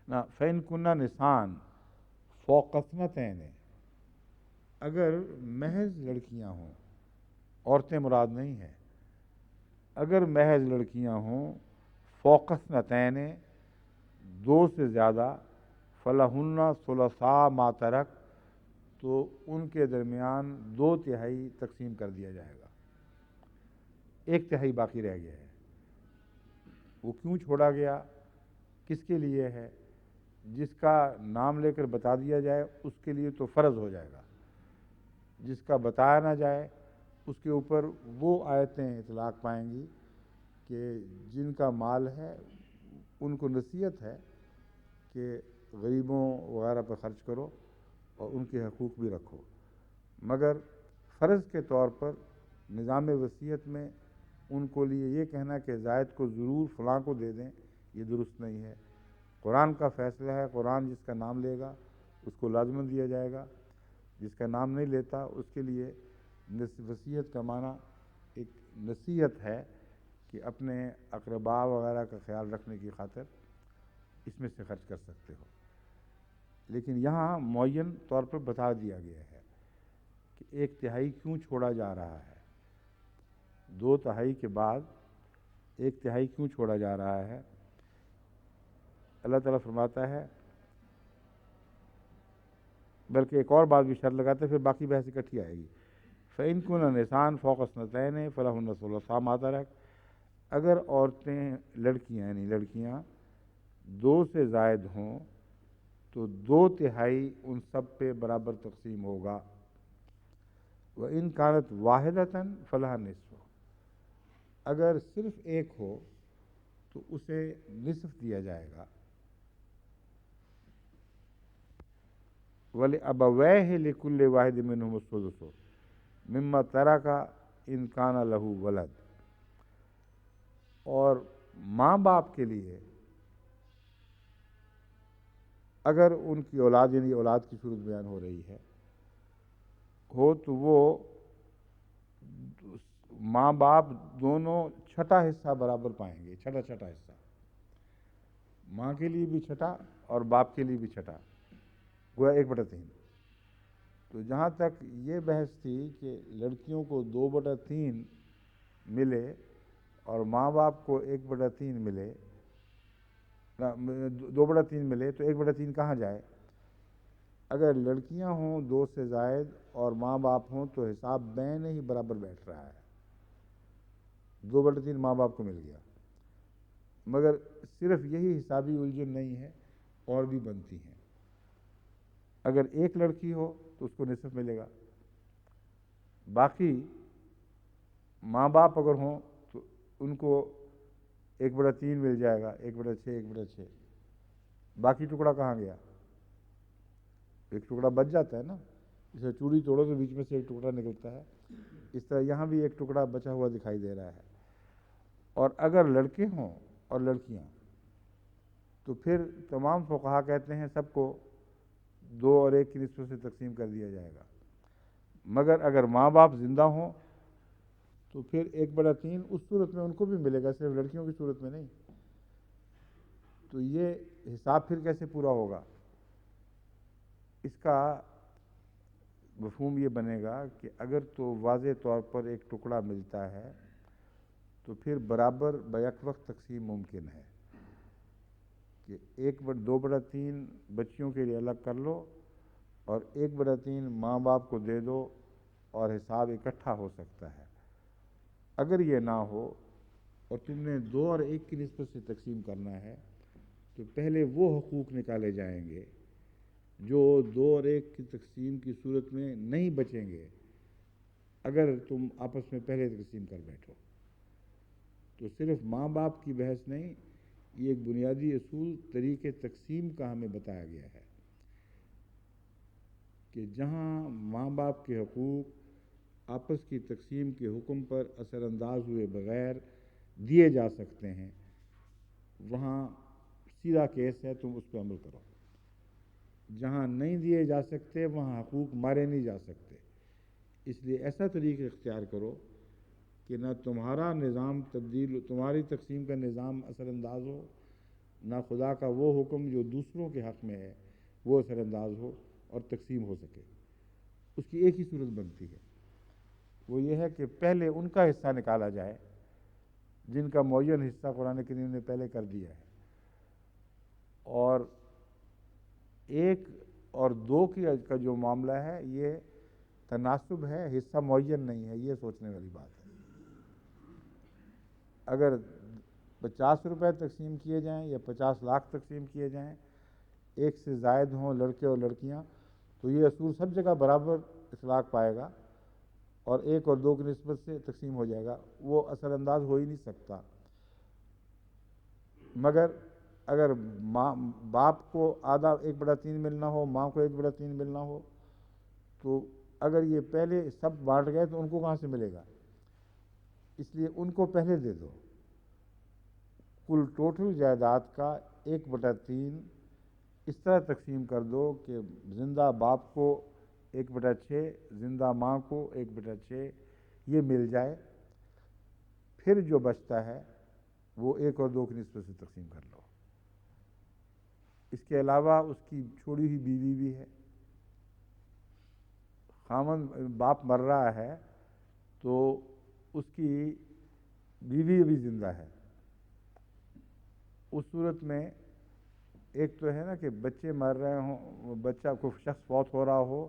فَإِن كُنَّ نِسَاءً فَوْقَ اثْنَتَيْنِ، اگر محض لڑکیاں ہوں، عورتیں مراد نہیں ہیں، اگر محض لڑکیاں ہوں فوق اثنتین 2 سے زیادہ، فلہن ثلثاء ما ترک، تو ان کے درمیان 2/3 تقسیم کر دیا جائے گا، 1/3 باقی رہ گیا ہے. وہ کیوں چھوڑا گیا، کس کے لیے ہے؟ جس کا نام لے کر بتا دیا جائے اس کے لیے تو فرض ہو جائے گا، جس کا بتایا نہ جائے اس کے اوپر وہ آیتیں اطلاق پائیں گی کہ جن کا مال ہے ان کو نصیحت ہے کہ غریبوں وغیرہ پر خرچ کرو اور ان کے حقوق بھی رکھو، مگر فرض کے طور پر نظام وصیت میں ان کو لیے یہ کہنا کہ زائد کو ضرور فلاں کو دے دیں، یہ درست نہیں ہے. قرآن کا فیصلہ ہے، قرآن جس کا نام لے گا اس کو لازماً دیا جائے گا، جس کا نام نہیں لیتا اس کے لیے وصیت کا معنی ایک نصیحت ہے کہ اپنے اقرباء وغیرہ کا خیال رکھنے کی خاطر اس میں سے خرچ کر سکتے ہو. لیکن یہاں معین طور پر بتا دیا گیا ہے کہ 1/3 کیوں چھوڑا جا رہا ہے، 2/3 کے بعد 1/3 کیوں چھوڑا جا رہا ہے. اللہ تعالیٰ فرماتا ہے، بلکہ ایک اور بات بھی شرط لگاتا ہے، پھر باقی بحث اکٹھی آئے گی. فَإِن كُنَّ نِسَاءً فَوْقَ اثْنَتَيْنِ فَلَهُنَّ ثُلُثَا مَا تَرَكَ، اگر عورتیں لڑکیاں یعنی لڑکیاں 2 سے زائد ہوں تو 2/3 ان سب پہ برابر تقسیم ہوگا. وَإِن كَانَتْ وَاحِدَةً فَلَهَا النِّصْفُ، اگر صرف 1 ہو تو اسے نصف دیا جائے گا. وَلِأَبَوَيْهِ لِكُلِّ وَاحِدٍ مِّنْهُمُ السُّدُسُ مِمَّا تَرَكَ إِن كَانَ لَهُ وَلَدٌ، اور ماں باپ کے لیے اگر ان کی اولاد یعنی اولاد کی صورت بیان ہو رہی ہے ہو تو وہ ماں باپ دونوں چھٹا حصہ برابر پائیں گے، چھٹا حصہ، ماں کے لیے بھی چھٹا اور باپ کے لیے بھی چھٹا، گویا 1/3. تو جہاں تک یہ بحث تھی کہ لڑکیوں کو 2/3 ملے اور ماں باپ کو 1/3 ملے، 2/3 ملے تو 1/3 کہاں جائے؟ اگر لڑکیاں ہوں 2 سے زائد اور ماں باپ ہوں تو حساب بین ہی برابر بیٹھ رہا ہے، 2/3 ماں باپ کو مل گیا. مگر صرف یہی حسابی الجھن نہیں ہے، اور بھی بنتی ہیں. اگر 1 لڑکی ہو تو اس کو نصف ملے گا، باقی ماں باپ اگر ہوں تو ان کو 1/3 مل جائے گا، 1/6 1/6. باقی ٹکڑا کہاں گیا؟ ایک ٹکڑا بچ جاتا ہے نا، جسے چوڑی توڑو تو بیچ میں سے ایک ٹکڑا نکلتا ہے، اس طرح یہاں بھی ایک ٹکڑا بچا ہوا دکھائی دے رہا ہے. اور اگر لڑکے ہوں اور لڑکیاں تو پھر تمام فقہا کہتے ہیں سب کو 2 اور 1 کی نسبت سے تقسیم کر دیا جائے گا. مگر اگر ماں باپ زندہ ہوں تو پھر 1/3 اس صورت میں ان کو بھی ملے گا، صرف لڑکیوں کی صورت میں نہیں. تو یہ حساب پھر کیسے پورا ہوگا؟ اس کا مفہوم یہ بنے گا کہ اگر تو واضح طور پر ایک ٹکڑا ملتا ہے تو پھر برابر بیک وقت تقسیم ممکن ہے کہ 2/3 بچیوں کے لیے الگ کر لو اور 1/3 ماں باپ کو دے دو اور حساب اکٹھا ہو سکتا ہے. اگر یہ نہ ہو اور تم نے 2 اور 1 کی نسبت سے تقسیم کرنا ہے تو پہلے وہ حقوق نکالے جائیں گے جو 2 اور 1 کی تقسیم کی صورت میں نہیں بچیں گے اگر تم آپس میں پہلے تقسیم کر بیٹھو. تو صرف ماں باپ کی بحث نہیں، یہ ایک بنیادی اصول طریقے تقسیم کا ہمیں بتایا گیا ہے کہ جہاں ماں باپ کے حقوق آپس کی تقسیم کے حکم پر اثر انداز ہوئے بغیر دیے جا سکتے ہیں، وہاں سیدھا کیس ہے، تم اس پہ عمل کرو. جہاں نہیں دیے جا سکتے وہاں حقوق مارے نہیں جا سکتے. اس لیے ایسا طریقہ اختیار کرو کہ نہ تمہارا نظام تبدیل، تمہاری تقسیم کا نظام اثر انداز ہو، نہ خدا کا وہ حکم جو دوسروں کے حق میں ہے وہ اثر انداز ہو اور تقسیم ہو سکے. اس کی ایک ہی صورت بنتی ہے، وہ یہ ہے کہ پہلے ان کا حصہ نکالا جائے جن کا معین حصہ قرآن کریم نے پہلے کر دیا ہے، اور 1 اور 2 کا جو معاملہ ہے یہ تناسب ہے، حصہ معین نہیں ہے. یہ سوچنے والی بات ہے. اگر 50 روپے تقسیم کیے جائیں یا 50 لاکھ تقسیم کیے جائیں، 1 سے زائد ہوں لڑکے اور لڑکیاں، تو یہ اصول سب جگہ برابر اطلاق پائے گا اور 1 اور 2 کی نسبت سے تقسیم ہو جائے گا. وہ اثر انداز ہو ہی نہیں سکتا. مگر اگر باپ کو آدھا 1/3 ملنا ہو، ماں کو 1/3 ملنا ہو، تو اگر یہ پہلے سب بانٹ گئے تو ان کو کہاں سے ملے گا؟ اس لیے ان کو پہلے دے دو. کل ٹوٹل جائیداد کا 1/3 اس طرح تقسیم کر دو کہ زندہ باپ کو 1/6، زندہ ماں کو 1/6 یہ مل جائے. پھر جو بچتا ہے وہ 1 اور 2 کی نسبت سے تقسیم کر لو. اس کے علاوہ اس کی چھوڑی ہوئی بیوی بھی ہے. خامن باپ مر رہا ہے تو اس کی بیوی بھی زندہ ہے. اس صورت میں ایک تو ہے نا کہ بچے مر رہے ہوں، بچہ کو شخص فوت ہو رہا ہو،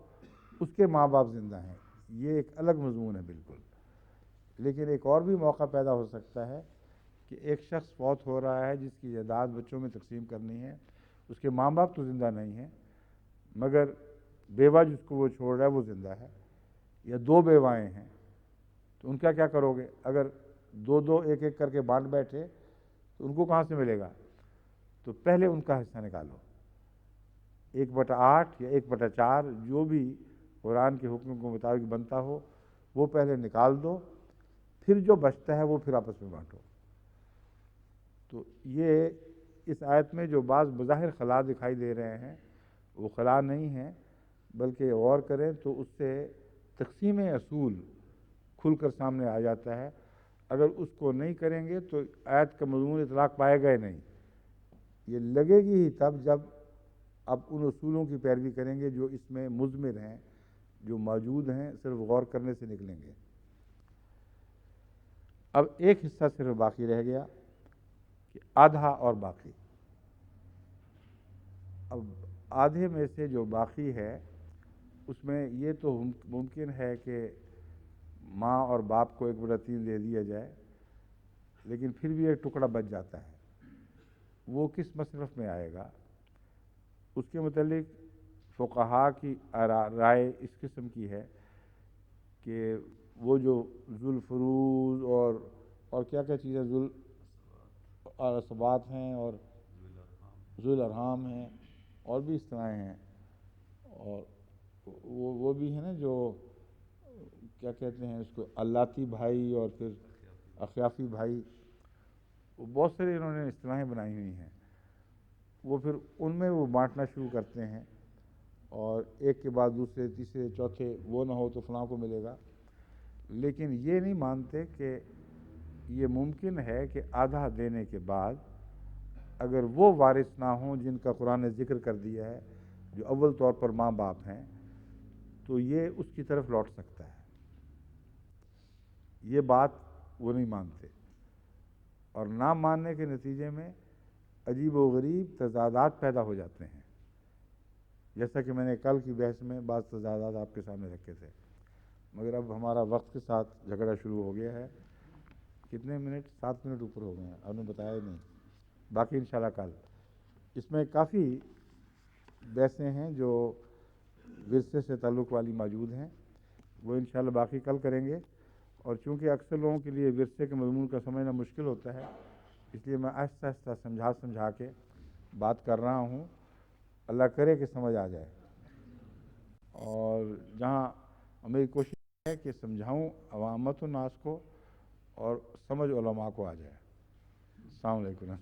اس کے ماں باپ زندہ ہیں، یہ ایک الگ مضمون ہے بالکل. لیکن ایک اور بھی موقع پیدا ہو سکتا ہے کہ ایک شخص فوت ہو رہا ہے جس کی جائیداد بچوں میں تقسیم کرنی ہے، اس کے ماں باپ تو زندہ نہیں ہیں مگر بیوہ جس کو وہ چھوڑ رہا ہے وہ زندہ ہے، یا 2 بیوائیں ہیں. تو ان کا کیا کرو گے؟ اگر 2 1 کر کے بانٹ بیٹھے تو ان کو کہاں سے ملے گا؟ تو پہلے ان کا حصہ نکالو، 1/8 یا 1/4 جو بھی قرآن کے حکم کے مطابق بنتا ہو وہ پہلے نکال دو. پھر جو بچتا ہے وہ پھر آپس میں بانٹو. تو یہ اس آیت میں جو بعض بظاہر خلا دکھائی دے رہے ہیں وہ خلا نہیں ہیں، بلکہ غور کریں تو اس سے تقسیم اصول کھل کر سامنے آ جاتا ہے. اگر اس کو نہیں کریں گے تو آیت کا مضمون اطلاق پائے گا ہی نہیں. یہ لگے گی ہی تب جب اب ان اصولوں کی پیروی کریں گے جو اس میں مضمر ہیں، جو موجود ہیں، صرف غور کرنے سے نکلیں گے. اب ایک حصہ صرف باقی رہ گیا کہ آدھا اور باقی. اب آدھے میں سے جو باقی ہے اس میں یہ تو ممکن ہے کہ ماں اور باپ کو 1/3 دے دیا جائے، لیکن پھر بھی ایک ٹکڑا بچ جاتا ہے. وہ کس مصرف میں آئے گا؟ اس کے متعلق فقہا کی رائے اس قسم کی ہے کہ وہ جو ذوالفروض اور کیا کیا چیزیں ذوالعصبات ہیں اور ذوالارحام ہیں اور بھی اس طرح ہیں، اور وہ بھی ہیں نا جو کیا کہتے ہیں اس کو، اللاتی بھائی اور پھر اخیافی بھائی، وہ بہت سارے انہوں نے اصطلاحیں بنائی ہوئی ہیں. وہ پھر ان میں وہ بانٹنا شروع کرتے ہیں اور ایک کے بعد دوسرے تیسرے چوتھے، وہ نہ ہو تو فلاں کو ملے گا. لیکن یہ نہیں مانتے کہ یہ ممکن ہے کہ آدھا دینے کے بعد اگر وہ وارث نہ ہوں جن کا قرآن نے ذکر کر دیا ہے، جو اول طور پر ماں باپ ہیں، تو یہ اس کی طرف لوٹ سکتا ہے. یہ بات وہ نہیں مانتے، اور نہ ماننے کے نتیجے میں عجیب و غریب تضادات پیدا ہو جاتے ہیں، جیسا کہ میں نے کل کی بحث میں بعض تضادات آپ کے سامنے رکھے تھے. مگر اب ہمارا وقت کے ساتھ جھگڑا شروع ہو گیا ہے. کتنے منٹ؟ 7 منٹ اوپر ہو گئے ہیں، آپ نے بتایا ہی نہیں. باقی انشاءاللہ کل. اس میں کافی بحثیں ہیں جو ورثے سے تعلق والی موجود ہیں، وہ انشاءاللہ باقی کل کریں گے، اور چونکہ اکثر لوگوں کے لیے ورثے کے مضمون کا سمجھنا مشکل ہوتا ہے، اس لیے میں آہستہ آہستہ سمجھا کے بات کر رہا ہوں، اللہ کرے کہ سمجھ آ جائے، اور جہاں میری کوشش ہے کہ سمجھاؤں عوامت الناس کو اور سمجھ علماء کو آ جائے۔ السلام علیکم۔